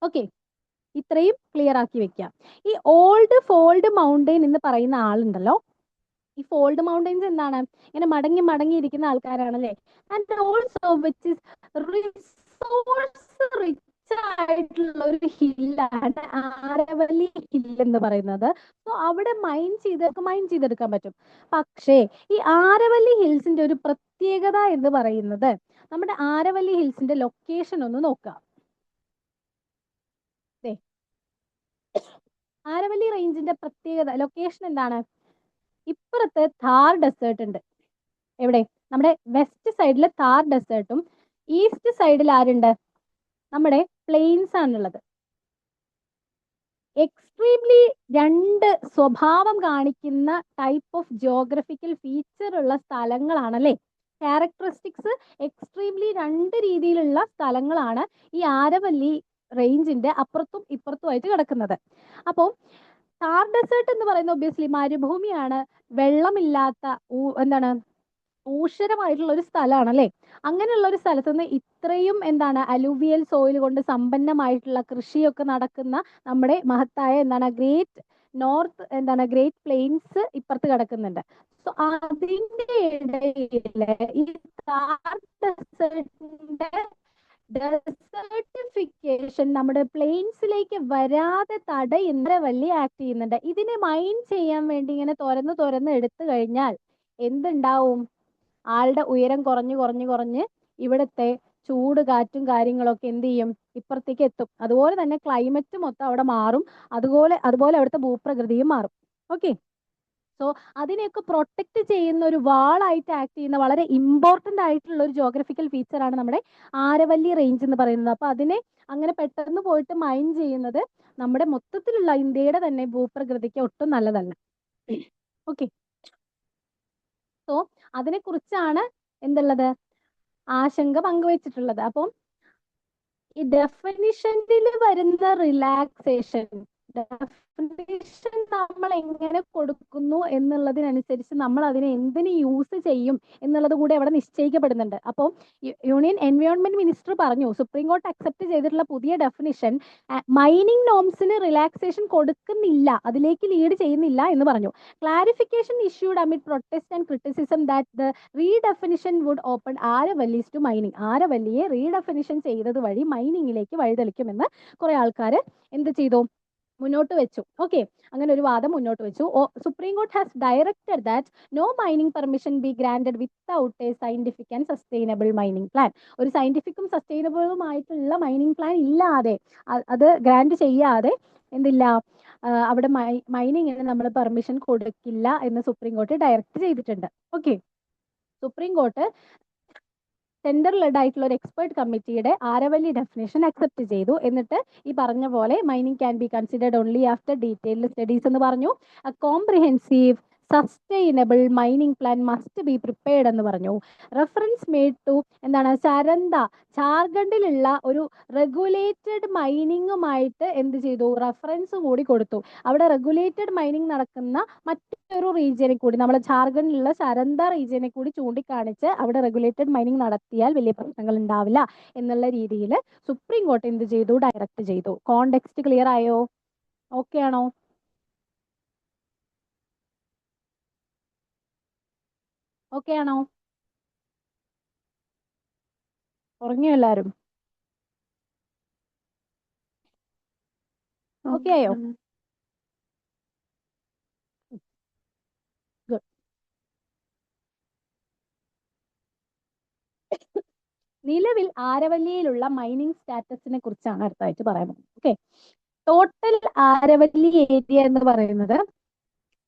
[SPEAKER 1] ഓക്കെ, ഇത്രയും ക്ലിയർ ആക്കി വെക്കാം. ഈ ഓൾഡ് ഫോൾഡ് മൗണ്ടെയിൻ എന്ന് പറയുന്ന ആളുണ്ടല്ലോ, ഈ ഫോൾഡ് മൗണ്ടെയിൻസ് എന്താണ്? ഇങ്ങനെ മടങ്ങി മടങ്ങി ഇരിക്കുന്ന ആൾക്കാരാണല്ലേ. And also which is resource rich ആയിട്ടുള്ള ഒരു ഹില്ലാണ് ആരവല്ലി ഹിൽ എന്ന് പറയുന്നത്. സോ അവിടെ മൈൻ ചെയ്തെടുക്കാൻ പറ്റും. പക്ഷേ ഈ ആരവല്ലി ഹിൽസിന്റെ ഒരു പ്രത്യേകത എന്ന് പറയുന്നത്, നമ്മുടെ ആരവല്ലി ഹിൽസിന്റെ ലൊക്കേഷൻ ഒന്ന് നോക്കാം. ആരവല്ലി റേഞ്ചിന്റെ പ്രത്യേകത ലൊക്കേഷൻ എന്താണ്? ഇപ്പുറത്ത് താർ ഡെസേർട്ട് ഉണ്ട്. എവിടെ? നമ്മുടെ വെസ്റ്റ് സൈഡിൽ താർ ഡെസേർട്ടും ഈസ്റ്റ് സൈഡിൽ ആരുണ്ട്? നമ്മുടെ പ്ലെയിൻസ് ആണുള്ളത്. എക്സ്ട്രീംലി രണ്ട് സ്വഭാവം കാണിക്കുന്ന ടൈപ്പ് ഓഫ് ജിയോഗ്രഫിക്കൽ ഫീച്ചർ ഉള്ള സ്ഥലങ്ങളാണല്ലേ. ക്യാരക്ടറിസ്റ്റിക്സ് എക്സ്ട്രീംലി രണ്ട് രീതിയിലുള്ള സ്ഥലങ്ങളാണ് ഈ ആരവല്ലി റേഞ്ചിന്റെ അപ്പുറത്തും ഇപ്പുറത്തുമായിട്ട് കിടക്കുന്നത്. അപ്പോൾ താർ ഡെസേർട്ട് എന്ന് പറയുന്നത് ഒബ്വിയസ്ലി മരുഭൂമിയാണ്, വെള്ളമില്ലാത്ത ഊഷരമായിട്ടുള്ള ഒരു സ്ഥലമാണ് അല്ലെ. അങ്ങനെയുള്ള ഒരു സ്ഥലത്ത് നിന്ന് ഇത്രയും അലൂവിയൽ സോയിൽ കൊണ്ട് സമ്പന്നമായിട്ടുള്ള കൃഷിയൊക്കെ നടക്കുന്ന നമ്മുടെ മഹത്തായ ഗ്രേറ്റ് ഗ്രേറ്റ് പ്ലെയിൻസ് ഇപ്പുറത്ത് കിടക്കുന്നുണ്ട്. സോ അതിന്റെ ഇടയില് ഈ താർ ഡെസേർട്ടിന്റെ ഡെസേർട്ടിഫിക്കേഷൻ നമ്മുടെ പ്ലെയിൻസിലേക്ക് വരാതെ തടയുന്ന വലിയ ആക്ട് ചെയ്യുന്നുണ്ട്. ഇതിനെ മൈൻ ചെയ്യാൻ വേണ്ടി ഇങ്ങനെ തുരന്ന് എടുത്തു കഴിഞ്ഞാൽ എന്തുണ്ടാവും? ആളുടെ ഉയരം കുറഞ്ഞ് ഇവിടുത്തെ ചൂട് കാറ്റും കാര്യങ്ങളൊക്കെ എന്ത് ചെയ്യും? ഇപ്പുറത്തേക്ക് എത്തും. അതുപോലെ തന്നെ ക്ലൈമറ്റ് മൊത്തം അവിടെ മാറും. അതുപോലെ അവിടുത്തെ ഭൂപ്രകൃതിയും മാറും. ഓക്കെ, സോ അതിനെയൊക്കെ പ്രൊട്ടക്ട് ചെയ്യുന്ന ഒരു വാളായിട്ട് ആക്ട് ചെയ്യുന്ന വളരെ ഇമ്പോർട്ടന്റ് ആയിട്ടുള്ള ഒരു ജോഗ്രഫിക്കൽ ഫീച്ചർ ആണ് നമ്മുടെ ആരവല്ലി റേഞ്ച് എന്ന് പറയുന്നത്. അപ്പൊ അതിനെ അങ്ങനെ പെട്ടെന്ന് പോയിട്ട് മൈൻ ചെയ്യുന്നത് നമ്മുടെ മൊത്തത്തിലുള്ള ഇന്ത്യയുടെ തന്നെ ഭൂപ്രകൃതിക്ക് ഒട്ടും നല്ലതല്ല. ഓക്കെ, സോ അതിനെ കുറിച്ചാണ് എന്തുള്ളത്? ആശങ്ക പങ്കുവച്ചിട്ടുള്ളത്. അപ്പം ഈ ഡെഫിനിഷനിൽ വരുന്ന റിലാക്സേഷൻ ഡെഫിനിഷൻ നമ്മൾ എങ്ങനെ കൊടുക്കുന്നു എന്നുള്ളതിനനുസരിച്ച് നമ്മൾ അതിനെ എന്തിന് യൂസ് ചെയ്യും എന്നുള്ളത് കൂടി അവിടെ നിശ്ചയിക്കപ്പെടുന്നുണ്ട്. അപ്പോൾ യൂണിയൻ എൻവയോൺമെന്റ് മിനിസ്റ്റർ പറഞ്ഞു, സുപ്രീം കോർട്ട് അക്സെപ്റ്റ് ചെയ്തിട്ടുള്ള പുതിയ ഡെഫിനിഷൻ മൈനിങ് നോംസിന് റിലാക്സേഷൻ കൊടുക്കുന്നില്ല, അതിലേക്ക് ലീഡ് ചെയ്യുന്നില്ല എന്ന് പറഞ്ഞു. Clarification issued amid protest and criticism that the redefinition would open Aravallis to mining. ആരവല്ലിയെ റീഡെഫിനിഷൻ ചെയ്തത് വഴി മൈനിങ്ങിലേക്ക് വഴിതെളിക്കുമെന്ന് കുറെ ആൾക്കാർ എന്ത് ചെയ്തു, മുന്നോട്ട് വെച്ചു. ഓക്കെ, അങ്ങനെ ഒരു വാദം മുന്നോട്ട് വെച്ചു. Supreme Court has directed that no mining permission be granted without a scientific and sustainable mining plan. ഒരു സയന്റിഫിക്കും സസ്റ്റൈനബിളുമായിട്ടുള്ള മൈനിങ് പ്ലാൻ ഇല്ലാതെ, അത് ഗ്രാൻഡ് ചെയ്യാതെ എന്തില്ല, അവിടെ മൈനിങ്ങിന് നമ്മൾ പെർമിഷൻ കൊടുക്കില്ല എന്ന് സുപ്രീം കോർട്ട് ഡയറക്റ്റ് ചെയ്തിട്ടുണ്ട്. Okay, Supreme Court centre led ആയിട്ടുള്ള ഒരു എക്സ്പേർട്ട് കമ്മിറ്റിയുടെ ആരവല്ലി ഡെഫിനേഷൻ അക്സെപ്റ്റ് ചെയ്തു. എന്നിട്ട് ഈ പറഞ്ഞ പോലെ mining can be considered only after detailed studies എന്ന് പറഞ്ഞു. A comprehensive sustainable mining plan must be prepared എന്ന് പറഞ്ഞു. റെഫറൻസ് മെയ്ഡ് ടു എന്താണ്, സരന്ത, ജാർഖണ്ഡിലുള്ള ഒരു റെഗുലേറ്റഡ് മൈനിങ്ങുമായിട്ട് എന്ത് ചെയ്തു, റെഫറൻസ് കൂടി കൊടുത്തു. അവിടെ റെഗുലേറ്റഡ് മൈനിങ് നടക്കുന്ന മറ്റൊരു റീജിയനെ കൂടി, നമ്മുടെ ജാർഖണ്ഡിലുള്ള സരന്ത റീജിയനെ കൂടി ചൂണ്ടിക്കാണിച്ച് അവിടെ റെഗുലേറ്റഡ് മൈനിങ് നടത്തിയാൽ വലിയ പ്രശ്നങ്ങൾ ഉണ്ടാവില്ല എന്നുള്ള രീതിയിൽ സുപ്രീം കോർട്ട് എന്ത് ചെയ്തു, ഡയറക്റ്റ് ചെയ്തു. കോണ്ടെക്സ്റ്റ് ക്ലിയർ ആയോ? ഓക്കെ ആണോ? ഓക്കെ ആണോ? ഉറങ്ങിയോ എല്ലാരും? ഓക്കെ ആയോ? ഗുഡ്. നിലവിൽ ആരവല്ലിയിലുള്ള മൈനിങ് സ്റ്റാറ്റസിനെ കുറിച്ചാണ് അടുത്തായിട്ട് പറയാൻ പോകുന്നത്. ഓക്കെ, ടോട്ടൽ ആരവല്ലി ഏരിയ എന്ന് പറയുന്നത്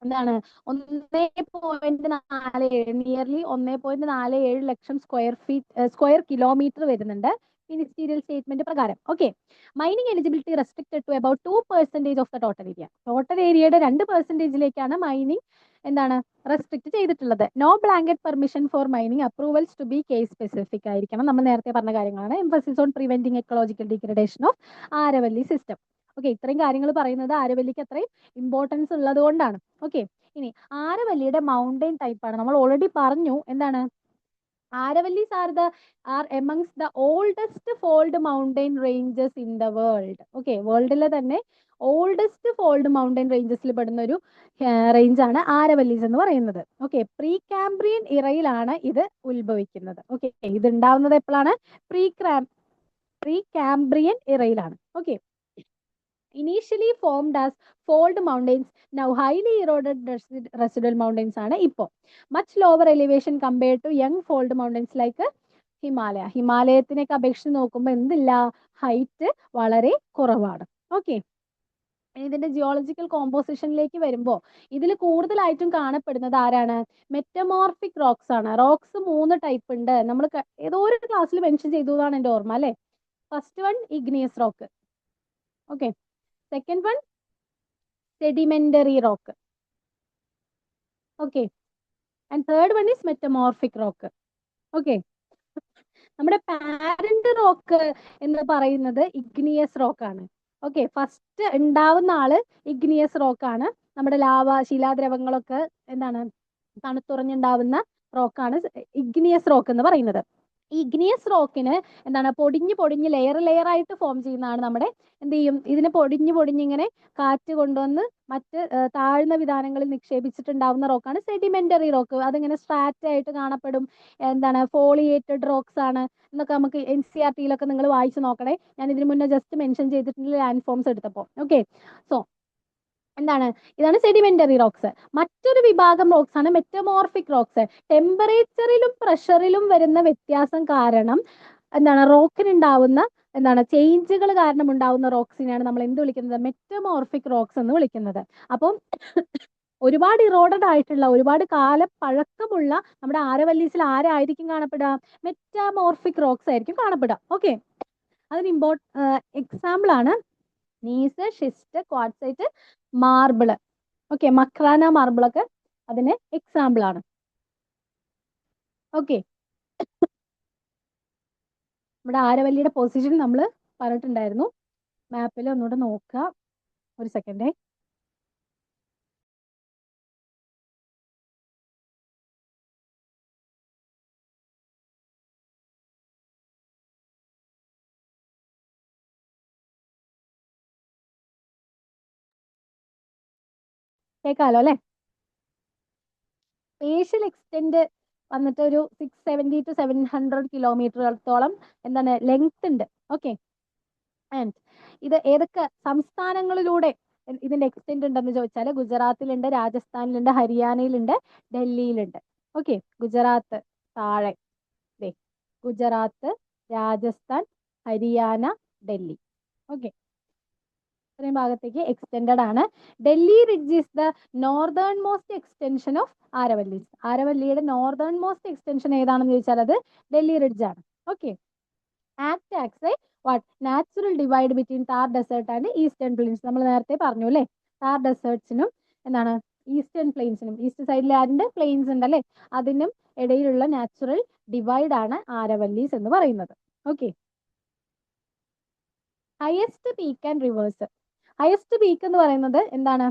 [SPEAKER 1] എന്താണ്, 1.47, നിയർലി 1.47 ലക്ഷം സ്ക്വയർ കിലോമീറ്റർ വരുന്നുണ്ട് മിനിസ്റ്റീരിയൽ സ്റ്റേറ്റ്മെന്റ് പ്രകാരം. Okay, mining eligibility restricted to about 2% of the total area. Total ഏരിയയുടെ 2%ലേക്കാണ് മൈനിങ് എന്താണ് റെസ്ട്രിക്ട് ചെയ്തിട്ടുള്ളത്. No blanket permission for mining, approvals to be case specific ആയിരിക്കണം. നമ്മൾ നേരത്തെ പറഞ്ഞ കാര്യങ്ങളാണ്. Emphasis on preventing ecological degradation of Aravalli system. Okay, ഇത്രയും കാര്യങ്ങൾ പറയുന്നത് ആരവല്ലിക്ക് അത്രയും ഇമ്പോർട്ടൻസ് ഉള്ളത് കൊണ്ടാണ്. ഓക്കെ, ഇനി ആരവല്ലിയുടെ മൗണ്ടൈൻ ടൈപ്പ് ആണ്. നമ്മൾ ഓൾറെഡി പറഞ്ഞു എന്താണ്, Aravallis are amongst the oldest fold mountain ranges in the world. Okay, വേൾഡിലെ തന്നെ ഓൾഡസ്റ്റ് ഫോൾഡ് മൗണ്ടൈൻ റേഞ്ചസിൽ പെടുന്ന ഒരു റേഞ്ച് ആണ് ആരവല്ലീസ് എന്ന് പറയുന്നത്. ഓക്കെ, പ്രീ കാംബ്രിയൻ ഇറയിലാണ് ഇത് ഉത്ഭവിക്കുന്നത്. ഓക്കെ, ഇത് ഉണ്ടാവുന്നത് എപ്പോഴാണ്? പ്രീ കാംബ്രിയൻ ഇറയിലാണ്. Okay, initially formed as fold mountains, now highly eroded residual mountains ആണ് ഇപ്പോൾ. Much lower elevation compared to young fold mountains like Himalaya. ഹിമാലയത്തിനൊക്കെ അപേക്ഷിച്ച് നോക്കുമ്പോൾ എന്തില്ല, ഹൈറ്റ് വളരെ കുറവാണ്. ഓക്കെ, ഇതിന്റെ ജിയോളജിക്കൽ കോമ്പോസിഷനിലേക്ക് വരുമ്പോൾ ഇതിൽ കൂടുതലായിട്ടും കാണപ്പെടുന്നത് ആരാണ്? മെറ്റമോർഫിക് റോക്സ് ആണ്. റോക്സ് 3 ടൈപ്പ് ഉണ്ട്. നമ്മൾ ഏതോ ഒരു ക്ലാസ്സിൽ മെൻഷൻ ചെയ്തു എന്നാണ് എൻ്റെ ഓർമ്മ അല്ലെ. First one igneous rock. Okay, second one sedimentary rock. Okay, and third one is metamorphic rock. Okay, നമ്മുടെ പാരന്റ് റോക്ക് എന്ന് പറയുന്നത് ഇഗ്നിയസ് റോക്ക് ആണ്. ഓക്കെ, ഫസ്റ്റ് ഉണ്ടാവുന്ന ആള് ഇഗ്നിയസ് റോക്ക് ആണ്. നമ്മുടെ ലാവ, ശിലാദ്രവങ്ങളൊക്കെ എന്താണ് തണുത്തുറഞ്ഞുണ്ടാവുന്ന റോക്കാണ് ഇഗ്നിയസ് റോക്ക് എന്ന് പറയുന്നത്. ഇഗ്നിയസ് റോക്കിന് എന്താണ് പൊടിഞ്ഞ് പൊടിഞ്ഞ് ലെയർ ആയിട്ട് ഫോം ചെയ്യുന്നതാണ് നമ്മുടെ എന്ത് ചെയ്യും, ഇതിനെ പൊടിഞ്ഞ് ഇങ്ങനെ കാറ്റ് കൊണ്ടുവന്ന് മറ്റ് താഴ്ന്ന വിധാനങ്ങളിൽ നിക്ഷേപിച്ചിട്ടുണ്ടാവുന്ന റോക്കാണ് സെഡിമെന്ററി റോക്ക്. അതിങ്ങനെ സ്ട്രാറ്റ് ആയിട്ട് കാണപ്പെടും. എന്താണ് ഫോളിയേറ്റഡ് റോക്സ് ആണ് എന്നൊക്കെ നമുക്ക് NCERT നിങ്ങൾ വായിച്ചു നോക്കണേ. ഞാൻ ഇതിന് മുന്നേ ജസ്റ്റ് മെൻഷൻ ചെയ്തിട്ടുണ്ട് ലാൻഡ് ഫോംസ് എടുത്തപ്പോൾ. ഓക്കെ, സോ എന്താണ്, ഇതാണ് സെഡിമെന്ററി റോക്സ്. മറ്റൊരു വിഭാഗം റോക്സ് ആണ് മെറ്റമോർഫിക് റോക്സ്. ടെമ്പറേച്ചറിലും പ്രഷറിലും വരുന്ന വ്യത്യാസം കാരണം എന്താണ് റോക്കിനുണ്ടാവുന്ന എന്താണ് ചേഞ്ചുകൾ കാരണം ഉണ്ടാവുന്ന റോക്സിനെയാണ് നമ്മൾ എന്ത് വിളിക്കുന്നത്, മെറ്റമോർഫിക് റോക്സ് എന്ന് വിളിക്കുന്നത്. അപ്പം ഒരുപാട് ഇറോഡഡ് ആയിട്ടുള്ള, ഒരുപാട് കാലം പഴക്കമുള്ള നമ്മുടെ ആരവല്ലീസിൽ ആരായിരിക്കും കാണപ്പെടുക? മെറ്റാമോർഫിക് റോക്സ് ആയിരിക്കും കാണപ്പെടുക. ഓക്കെ, അതിന് എക്സാമ്പിൾ ആണ് gneiss, schist, quartzite, marble. Okay, Makrana മാർബിളൊക്കെ അതിന് എക്സാമ്പിൾ ആണ്. ഓക്കെ, നമ്മുടെ ആരവല്ലിയുടെ പൊസിഷൻ നമ്മൾ പറഞ്ഞിട്ടുണ്ടായിരുന്നു. മാപ്പിൽ ഒന്നുകൂടെ നോക്കുക, ഒരു സെക്കൻഡേ. കേൾക്കാലോ അല്ലെ? സ്പേഷ്യൽ എക്സ്റ്റെൻഡ് വന്നിട്ട് ഒരു 670 to 700 കിലോമീറ്ററുകളോളം എന്താണ് ലെങ്ത് ഉണ്ട്. ഓക്കെ, ആൻഡ് ഇത് ഏതൊക്കെ സംസ്ഥാനങ്ങളിലൂടെ ഇതിന്റെ എക്സ്റ്റെൻഡ് ഉണ്ടെന്ന് ചോദിച്ചാൽ ഗുജറാത്തിലുണ്ട്, രാജസ്ഥാനിലുണ്ട്, ഹരിയാനയിലുണ്ട്, ഡൽഹിയിലുണ്ട്. ഓക്കെ, ഗുജറാത്ത് താഴെ, ഗുജറാത്ത്, രാജസ്ഥാൻ, ഹരിയാന, ഡൽഹി. ഓക്കെ, ഇത്രയും ഭാഗത്തേക്ക് എക്സ്റ്റെൻഡഡ് ആണ്. Delhi ridge is the northern most extension of Aravalli. ആരവല്ലിയുടെ നോർത്തേൺ മോസ്റ്റ് എക്സ്റ്റൻഷൻ ഏതാണെന്ന് ചോദിച്ചാൽ അത് ഡൽഹി റിഡ്ജ് ആണ്. Okay, act acts a what natural divide between Thar desert and eastern plains. നമ്മൾ നേരത്തെ പറഞ്ഞു അല്ലേ, താർ ഡെസേർട്സിനും എന്താണ് ഈസ്റ്റേൺ പ്ലെയിൻസിനും, ഈസ്റ്റ് സൈഡിൽ ആൻഡ് പ്ലെയിൻസ് ഉണ്ട് അല്ലേ, അതിനും ഇടയിലുള്ള നാച്ചുറൽ ഡിവൈഡ് ആണ് ആരവല്ലീസ് എന്ന് പറയുന്നത്. Okay, highest peak and rivers. Highest peak എന്ന് പറയുന്നത് എന്താണ്?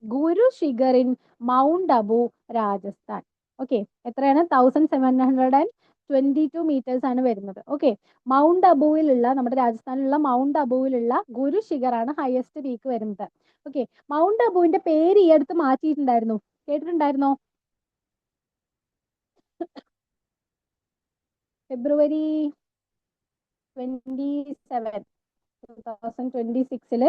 [SPEAKER 1] Guru Shikhar in mount Abu, Rajasthan. Okay, എത്രയാണ്? 1722 meters ആണ് വരുന്നത്. ഓക്കെ, മൗണ്ട് അബുവിലുള്ള, നമ്മുടെ രാജസ്ഥാനിലുള്ള മൗണ്ട് അബുവിലുള്ള ഗുരു ശിഖർ ആണ് ഹയസ്റ്റ് പീക്ക് വരുന്നത്. ഓക്കെ, മൗണ്ട് അബുവിന്റെ പേര് ഈ അടുത്ത് മാറ്റിയിട്ടുണ്ടായിരുന്നു, കേട്ടിട്ടുണ്ടായിരുന്നോ? ഫെബ്രുവരി 27, 2026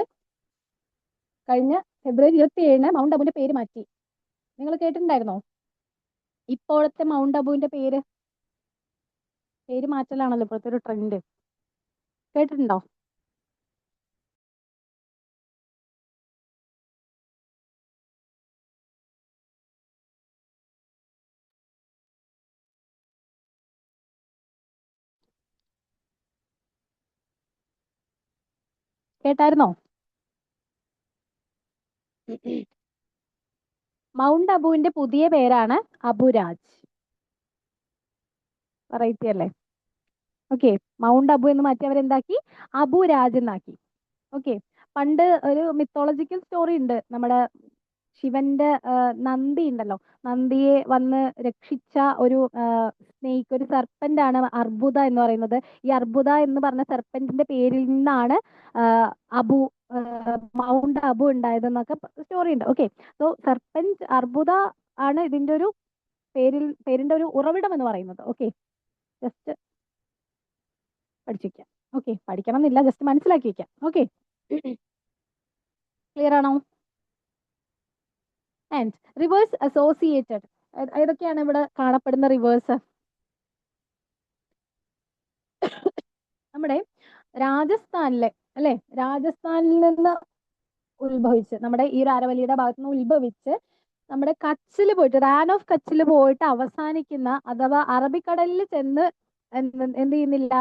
[SPEAKER 1] കഴിഞ്ഞ ഫെബ്രുവരി 27 മൗണ്ട് അബുവിന്റെ പേര് മാറ്റി. നിങ്ങൾ കേട്ടിട്ടുണ്ടായിരുന്നോ? ഇപ്പോഴത്തെ മൗണ്ട് അബുവിന്റെ പേര് മാറ്റലാണല്ലോ ഇപ്പോഴത്തെ ഒരു ട്രെൻഡ്. കേട്ടിട്ടുണ്ടോ? കേട്ടായിരുന്നോ? മൗണ്ട് അബുവിന്റെ പുതിയ പേരാണ് അബുരാജ്. വെറൈറ്റി അല്ലേ? ഓക്കെ, മൗണ്ട് അബു എന്ന് മാറ്റി അവരെന്താക്കി? അബുരാജ് എന്നാക്കി. ഓക്കെ, പണ്ട് ഒരു മിത്തോളജിക്കൽ സ്റ്റോറി ഉണ്ട്, നമ്മുടെ ശിവന്റെ നന്ദി ഉണ്ടല്ലോ, നന്ദിയെ വന്ന് രക്ഷിച്ച ഒരു സ്നേക്ക്, ഒരു സർപ്പന്റ് ആണ് അർബുദ എന്ന് പറയുന്നത്. ഈ അർബുദ എന്ന് പറഞ്ഞ സർപ്പന്റിന്റെ പേരിൽ നിന്നാണ് അബു മൗണ്ട് അബു ഉണ്ടായതെന്നൊക്കെ സ്റ്റോറി ഉണ്ട്. ഓക്കെ, സോ സർപ്പന്റ് അർബുദ ആണ് ഇതിന്റെ ഒരു പേരിന്റെ ഒരു ഉറവിടം എന്ന് പറയുന്നത്. ഓക്കെ, ജസ്റ്റ് പഠിച്ചു വെക്കാം. ഓക്കെ, പഠിക്കണം എന്നില്ല, ജസ്റ്റ് മനസ്സിലാക്കി വെക്കാം. ഓക്കെ, ക്ലിയർ ആണോ? ആൻഡ് റിവേഴ്സ് അസോസിയേറ്റഡ്, ഏതൊക്കെയാണ് ഇവിടെ കാണപ്പെടുന്ന റിവേഴ്സ്? നമ്മുടെ രാജസ്ഥാനിലെ അല്ലെ, രാജസ്ഥാനിൽ നിന്ന് ഉത്ഭവിച്ച്, നമ്മുടെ ഈ ഒരു അരവല്ലിയുടെ ഭാഗത്ത് നിന്ന് ഉത്ഭവിച്ച് നമ്മുടെ കച്ചിൽ പോയിട്ട്, റാൻ ഓഫ് കച്ചിൽ പോയിട്ട് അവസാനിക്കുന്ന, അഥവാ അറബിക്കടലിൽ ചെന്ന് എന്ത് ചെയ്യുന്നില്ല,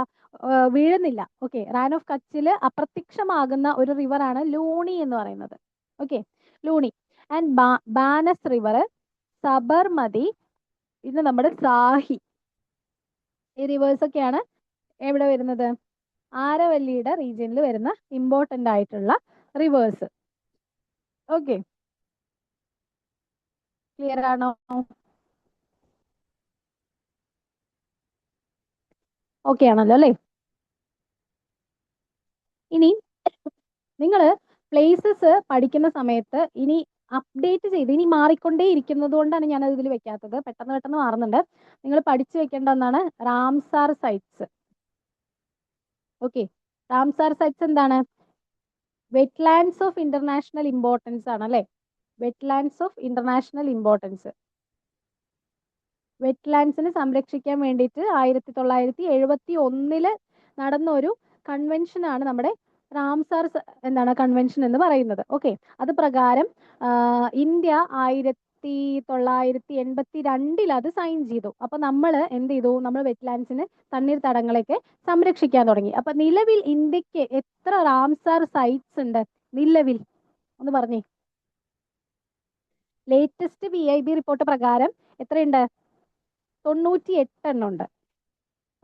[SPEAKER 1] വീഴുന്നില്ല. ഓക്കെ, റാൻ ഓഫ് കച്ചിൽ അപ്രത്യക്ഷമാകുന്ന ഒരു റിവറാണ് ലൂണി എന്ന് പറയുന്നത്. Okay, Luni. And Banas river, Sabarmati, ഇത് നമ്മുടെ സാഹി, ഈ റിവേഴ്സ് ഒക്കെയാണ് എവിടെ വരുന്നത്? ആരവല്ലിയുടെ റീജിയനിൽ വരുന്ന ഇമ്പോർട്ടന്റ് ആയിട്ടുള്ള റിവേഴ്സ്. ഓക്കെ, ക്ലിയർ ആണോ? ഓക്കെ ആണല്ലോ അല്ലേ? ഇനി നിങ്ങൾ പ്ലേസസ് പഠിക്കുന്ന സമയത്ത് ഇനി അപ്ഡേറ്റ് ചെയ്ത്, ഇനി മാറിക്കൊണ്ടേ ഇരിക്കുന്നത് കൊണ്ടാണ് ഞാൻ ഇതിൽ വെക്കാത്തത്, പെട്ടെന്ന് പെട്ടെന്ന് മാറുന്നുണ്ട്. നിങ്ങൾ പഠിച്ചു വെക്കേണ്ട ഒന്നാണ് Ramsar sites. Okay, Ramsar sites എന്താണ്? വെറ്റ്ലാൻഡ്സ് ഓഫ് ഇന്റർനാഷണൽ ഇമ്പോർട്ടൻസ് ആണ് അല്ലെ? Wetlands of international importance. വെറ്റ്ലാൻഡ്സിനെ സംരക്ഷിക്കാൻ വേണ്ടിയിട്ട് 1971 നടന്ന ഒരു കൺവെൻഷൻ ആണ് നമ്മുടെ റാംസാർ എന്താണ് കൺവെൻഷൻ എന്ന് പറയുന്നത്. ഓക്കെ, അത് പ്രകാരം ഇന്ത്യ 1982 അത് സൈൻ ചെയ്തു. അപ്പൊ നമ്മൾ എന്ത് ചെയ്തു? നമ്മൾ വെറ്റ്ലാൻഡ്സിന്, തണ്ണീർത്തടങ്ങളെയൊക്കെ സംരക്ഷിക്കാൻ തുടങ്ങി. അപ്പൊ നിലവിൽ ഇന്ത്യക്ക് എത്ര റാംസാർ സൈറ്റ്സ് ഉണ്ട് നിലവിൽ? ഒന്ന് പറഞ്ഞേ. ലേറ്റസ്റ്റ് PIB റിപ്പോർട്ട് പ്രകാരം എത്രയുണ്ട്? 98 ഉണ്ട്.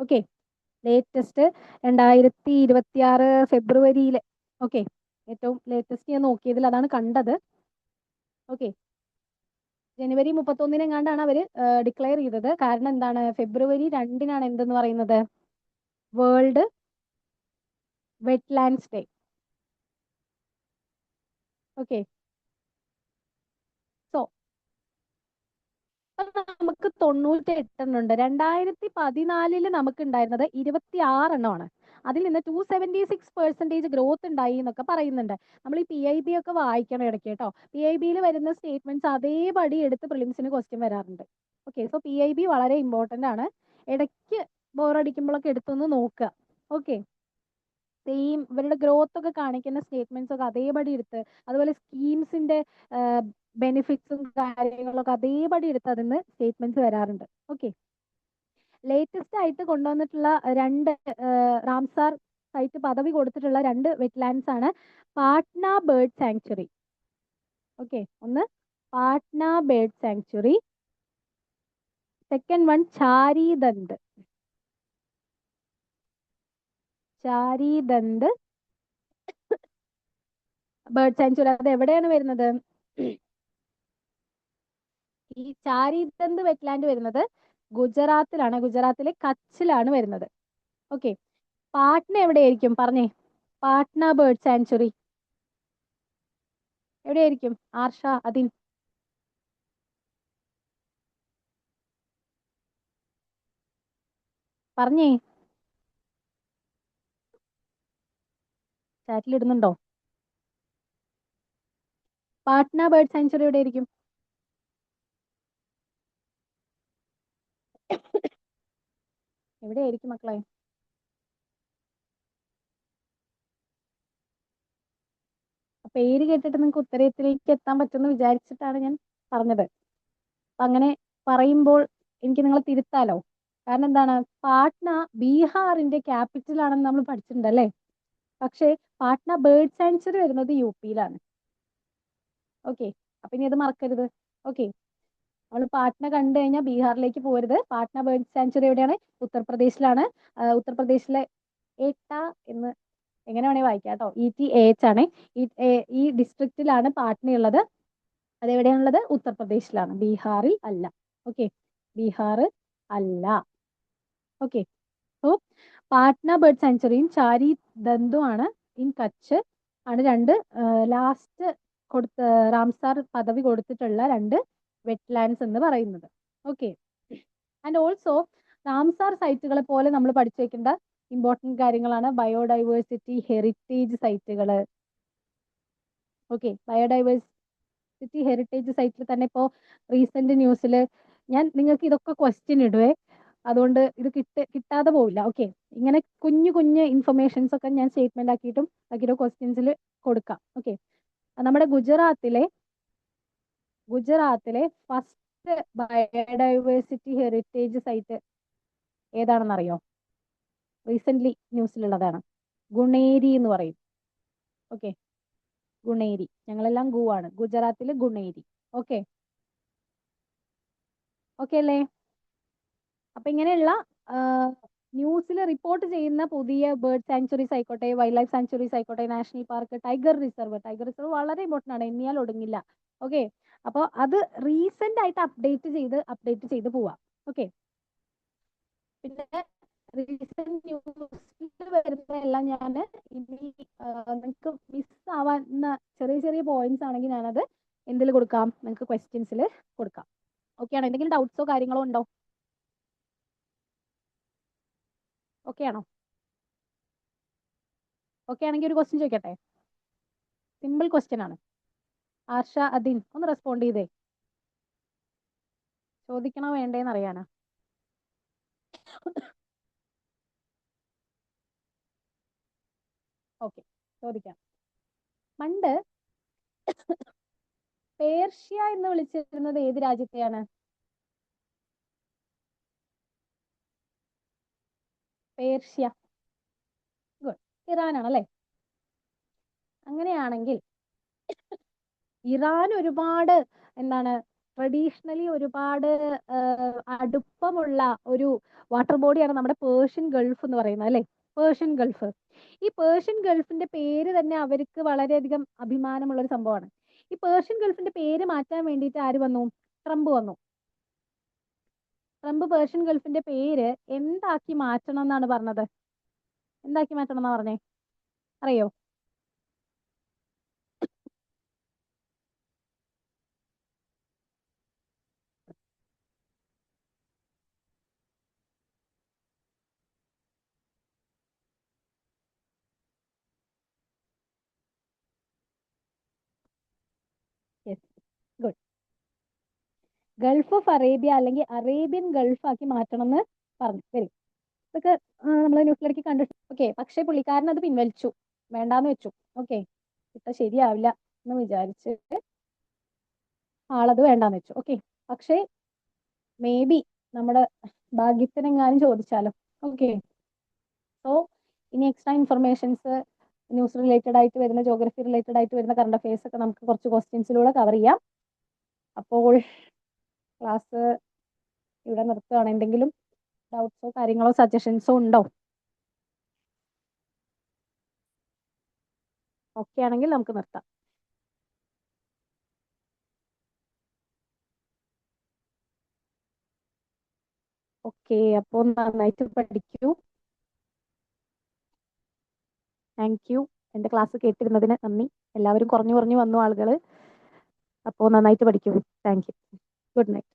[SPEAKER 1] ഓക്കെ, ലേറ്റസ്റ്റ് 2026 ഫെബ്രുവരിയിൽ. ഓക്കെ, ഏറ്റവും ലേറ്റസ്റ്റ് ഞാൻ നോക്കിയതിൽ അതാണ് കണ്ടത്. ഓക്കെ, ജനുവരി 31 എങ്ങാണ്ടാണ് അവർ ഡിക്ലെയർ ചെയ്തത്. കാരണം എന്താണ്? ഫെബ്രുവരി 2 എന്തെന്ന് പറയുന്നത്? World wetlands day. ഓക്കെ, നമുക്ക് 98 ഉണ്ട്. 2014 നമുക്ക് ഉണ്ടായിരുന്നത് 26 എണ്ണമാണ്. അതിൽ നിന്ന് 276% ഗ്രോത്ത് ഉണ്ടായി എന്നൊക്കെ പറയുന്നുണ്ട്. നമ്മൾ ഈ PIB ഒക്കെ വായിക്കണം ഇടയ്ക്ക് കേട്ടോ. PIBയിൽ വരുന്ന സ്റ്റേറ്റ്മെന്റ്സ് അതേപടി എടുത്ത് പ്രിലിംസിന് ക്വസ്റ്റ്യൻ വരാറുണ്ട്. ഓക്കെ, സോ PIB വളരെ ഇമ്പോർട്ടന്റ് ആണ്. ഇടയ്ക്ക് ബോറടിക്കുമ്പോഴൊക്കെ എടുത്തൊന്ന് നോക്കുക. ഓക്കെ, സെയിം ഇവരുടെ ഗ്രോത്ത് ഒക്കെ കാണിക്കുന്ന സ്റ്റേറ്റ്മെന്റ്സ് ഒക്കെ അതേപടി എടുത്ത്, അതുപോലെ സ്കീംസിന്റെ ബെനിഫിറ്റ്സും കാര്യങ്ങളൊക്കെ അതേപടി എടുത്ത് അതിന് സ്റ്റേറ്റ്മെന്റ്സ് വരാറുണ്ട്. ഓക്കെ, ലേറ്റസ്റ്റ് ആയിട്ട് കൊണ്ടുവന്നിട്ടുള്ള റാംസാർ സൈറ്റ് പദവി കൊടുത്തിട്ടുള്ള 2 വെറ്റ്ലാൻഡ്സ് ആണ് പാട്ന ബേർഡ് സാങ്ച്വറി. ഓക്കെ, ഒന്ന് Patna bird sanctuary, second one Chharidhand bird sanctuary. അത് എവിടെയാണ് വരുന്നത്? ഈ ചാരിദന്ത് വെറ്റ്ലാൻഡ് വരുന്നത് ഗുജറാത്തിലാണ്. ഗുജറാത്തിലെ കച്ചിലാണ് വരുന്നത്. ഓക്കെ, പാട്ന എവിടെയായിരിക്കും പറഞ്ഞേ? പാട്ന ബേർഡ് സാങ്ച്വറി എവിടെയായിരിക്കും? ആർഷ, അതിൻ പറഞ്ഞേ, ചാറ്റിൽ ഇടുന്നുണ്ടോ? പാട്ന ബേർഡ് സാങ്ച്വറി എവിടെയായിരിക്കും? എവിടെയായിരിക്കും മക്കളെ? പേര് കേട്ടിട്ട് നിങ്ങൾക്ക് ഉത്തരത്തിലേക്ക് എത്താൻ പറ്റുമെന്ന് വിചാരിച്ചിട്ടാണ് ഞാൻ പറഞ്ഞത്. അപ്പൊ അങ്ങനെ പറയുമ്പോൾ എനിക്ക് നിങ്ങളെ തിരുത്താലോ. കാരണം എന്താണ്, പാട്ന ബീഹാറിന്റെ ക്യാപിറ്റൽ ആണെന്ന് നമ്മൾ പഠിച്ചിട്ടുണ്ടല്ലേ. പക്ഷേ പാട്ന ബേർഡ് സാങ്ച്വറി വരുന്നത് UP-യിലാണ്. ഓക്കെ, അപ്പൊ ഇനി അത് മറക്കരുത്. ഓക്കെ, നമ്മൾ പാട്ന കണ്ടു കഴിഞ്ഞാൽ ബീഹാറിലേക്ക് പോരുത്. പാട്ന ബേർഡ് സാങ്ച്വറി എവിടെയാണ്? ഉത്തർപ്രദേശിലാണ്. ഉത്തർപ്രദേശിലെ ഏട്ട എന്ന് എങ്ങനെ വേണേ വായിക്കാം കേട്ടോ. ETAH ആണ്. ഈ ഡിസ്ട്രിക്റ്റിലാണ് പാട്നയുള്ളത്. അതെവിടെയാണുള്ളത്? ഉത്തർപ്രദേശിലാണ്, ബീഹാറിൽ അല്ല. ഓക്കെ, ബീഹാർ അല്ല. ഓക്കെ, സോ പാട്ന ബേർഡ് സാങ്ച്വറിയും ചാരി ദന്തുമാണ് ഇൻ കച്ച് ആണ് 2 ലാസ്റ്റ് റാംസാർ പദവി കൊടുത്തിട്ടുള്ള 2 വെറ്റ്ലാൻഡ്സ് എന്ന് പറയുന്നത്. ഓക്കെ, ആൻഡ് ഓൾസോ റാംസാർ സൈറ്റുകളെ പോലെ നമ്മൾ പഠിച്ചു വെക്കേണ്ട ഇമ്പോർട്ടൻറ്റ് കാര്യങ്ങളാണ് ബയോഡൈവേഴ്സിറ്റി ഹെറിറ്റേജ് സൈറ്റുകൾ. ഓക്കെ, ബയോഡൈവേഴ്സിറ്റി ഹെറിറ്റേജ് സൈറ്റിൽ തന്നെ ഇപ്പോൾ റീസെന്റ് ന്യൂസിൽ ഞാൻ നിങ്ങൾക്ക് ഇതൊക്കെ ക്വസ്റ്റ്യൻ ഇടുവേ, അതുകൊണ്ട് ഇത് കിട്ടാതെ പോവില്ല. ഓക്കെ, ഇങ്ങനെ കുഞ്ഞു കുഞ്ഞു ഇൻഫർമേഷൻസ് ഒക്കെ ഞാൻ സ്റ്റേറ്റ്മെന്റ് ആക്കിയിട്ടും ക്വസ്റ്റ്യൻസിൽ കൊടുക്കാം. ഓക്കെ, നമ്മുടെ ഗുജറാത്തിലെ ഫസ്റ്റ് ബയോഡൈവേഴ്സിറ്റി ഹെറിറ്റേജ് സൈറ്റ് ഏതാണെന്നറിയോ? റീസെന്റ് ന്യൂസിലുള്ളതാണ്. ഗുണേരി എന്ന് പറയും. ഓക്കെ, ഗുണേരി, ഞങ്ങളെല്ലാം ഗു ആണ്. ഗുജറാത്തിലെ ഗുണേരി. ഓക്കെ, ഓക്കെ അല്ലേ? അപ്പൊ ഇങ്ങനെയുള്ള ന്യൂസിൽ റിപ്പോർട്ട് ചെയ്യുന്ന പുതിയ ബേർഡ് സാങ്ച്വറീസ് ആയിക്കോട്ടെ, വൈൽഡ് ലൈഫ് സാങ്ച്വറീസ് ആയിക്കോട്ടെ, നാഷണൽ പാർക്ക്, ടൈഗർ റിസർവ് വളരെ ഇമ്പോർട്ടൻ്റ് ആണ്, എണ്ണിയാൽ ഒടുങ്ങില്ല. ഓക്കെ, അപ്പോൾ അത് റീസെന്റ് ആയിട്ട് അപ്ഡേറ്റ് ചെയ്ത് പോവാം. ഓക്കെ, പിന്നെ റീസെന്റ് ന്യൂസിൽ വരുന്നതെല്ലാം ഞാൻ ഇനി നിങ്ങൾക്ക് മിസ് ആവാവുന്ന ചെറിയ ചെറിയ പോയിന്റ്സ് ആണെങ്കിൽ ഞാനത് എന്തിൽ കൊടുക്കാം? നിങ്ങൾക്ക് ക്വസ്റ്റ്യൻസിൽ കൊടുക്കാം. ഓക്കെ ആണോ? എന്തെങ്കിലും ഡൗട്ട്സോ കാര്യങ്ങളോ ഉണ്ടോ? ഓക്കെ ആണോ? ഓക്കെ ആണെങ്കിൽ ഒരു ക്വസ്റ്റ്യൻ ചോദിക്കട്ടെ. സിമ്പിൾ ക്വസ്റ്റ്യൻ ആണ്. ആർഷ, അദിൻ ഒന്ന് റെസ്പോണ്ട് ചെയ്തേ. ചോദിക്കണോ വേണ്ടേന്ന് അറിയാനാ. ഓക്കെ, ചോദിക്കാം. പണ്ട് പേർഷ്യ എന്ന് വിളിച്ചിരുന്നത് ഏത് രാജ്യത്തെയാണ്? പേർഷ്യ. ഗുഡ്, ഇറാൻ ആണല്ലേ? അങ്ങനെയാണെങ്കിൽ ഇറാൻ ഒരുപാട് എന്താണ് ട്രഡീഷണലി ഒരുപാട് അടുപ്പമുള്ള ഒരു വാട്ടർ ബോഡിയാണ് നമ്മുടെ പേർഷ്യൻ ഗൾഫ് എന്ന് പറയുന്നത് അല്ലേ? Persian Gulf. ഈ പേർഷ്യൻ ഗൾഫിന്റെ പേര് തന്നെ അവർക്ക് വളരെയധികം അഭിമാനമുള്ള ഒരു സംഭവമാണ്. ഈ പേർഷ്യൻ ഗൾഫിന്റെ പേര് മാറ്റാൻ വേണ്ടിയിട്ട് ആര് വന്നു? ട്രംപ് വന്നു. ട്രംപ് പേർഷ്യൻ ഗൾഫിന്റെ പേര് എന്താക്കി മാറ്റണം എന്നാണ് പറഞ്ഞത്? എന്താക്കി മാറ്റണം എന്നാ പറഞ്ഞേ? അറിയോ? ഗൾഫ് ഓഫ് അറേബ്യ അല്ലെങ്കിൽ അറേബ്യൻ ഗൾഫ് ആക്കി മാറ്റണം എന്ന് പറഞ്ഞു. വരും ഇതൊക്കെ നമ്മൾ ന്യൂസിലേക്ക് കണ്ടു. ഓക്കെ, പക്ഷെ പുള്ളിക്കാരൻ അത് പിൻവലിച്ചു, വേണ്ടാന്ന് വെച്ചു. ഓക്കെ, ഇപ്പൊ ശരിയാവില്ല എന്ന് വിചാരിച്ചിട്ട് ആളത് വേണ്ടാന്ന് വെച്ചു. ഓക്കെ, പക്ഷേ മേ ബി നമ്മുടെ ഭാഗ്യത്തിനെങ്ങാനും ചോദിച്ചാലോ. ഓക്കെ, സോ ഇനി എക്സ്ട്രാ ഇൻഫർമേഷൻസ് ന്യൂസ് റിലേറ്റഡ് ആയിട്ട് വരുന്ന, ജോഗ്രഫി റിലേറ്റഡ് ആയിട്ട് വരുന്ന കറണ്ട് അഫയേഴ്സ് ഒക്കെ നമുക്ക് കുറച്ച് ക്വസ്റ്റ്യൻസിലൂടെ കവർ ചെയ്യാം. അപ്പോൾ ക്ലാസ് ഇവിടെ നിർത്തുകയാണ്. എന്തെങ്കിലും ഡൗട്ട്സോ കാര്യങ്ങളോ സജഷൻസോ ഉണ്ടോ? ഓക്കെ ആണെങ്കിൽ നമുക്ക് നിർത്താം. ഓക്കെ, അപ്പോൾ നന്നായിട്ട് പഠിക്കൂ. Thank you. എൻ്റെ ക്ലാസ് കേട്ടിരുന്നതിന് നന്ദി. എല്ലാവരും കുറഞ്ഞു കുറഞ്ഞു വന്നു ആളുകൾ. അപ്പോൾ നന്നായിട്ട് പഠിക്കൂ. Thank you. Good night.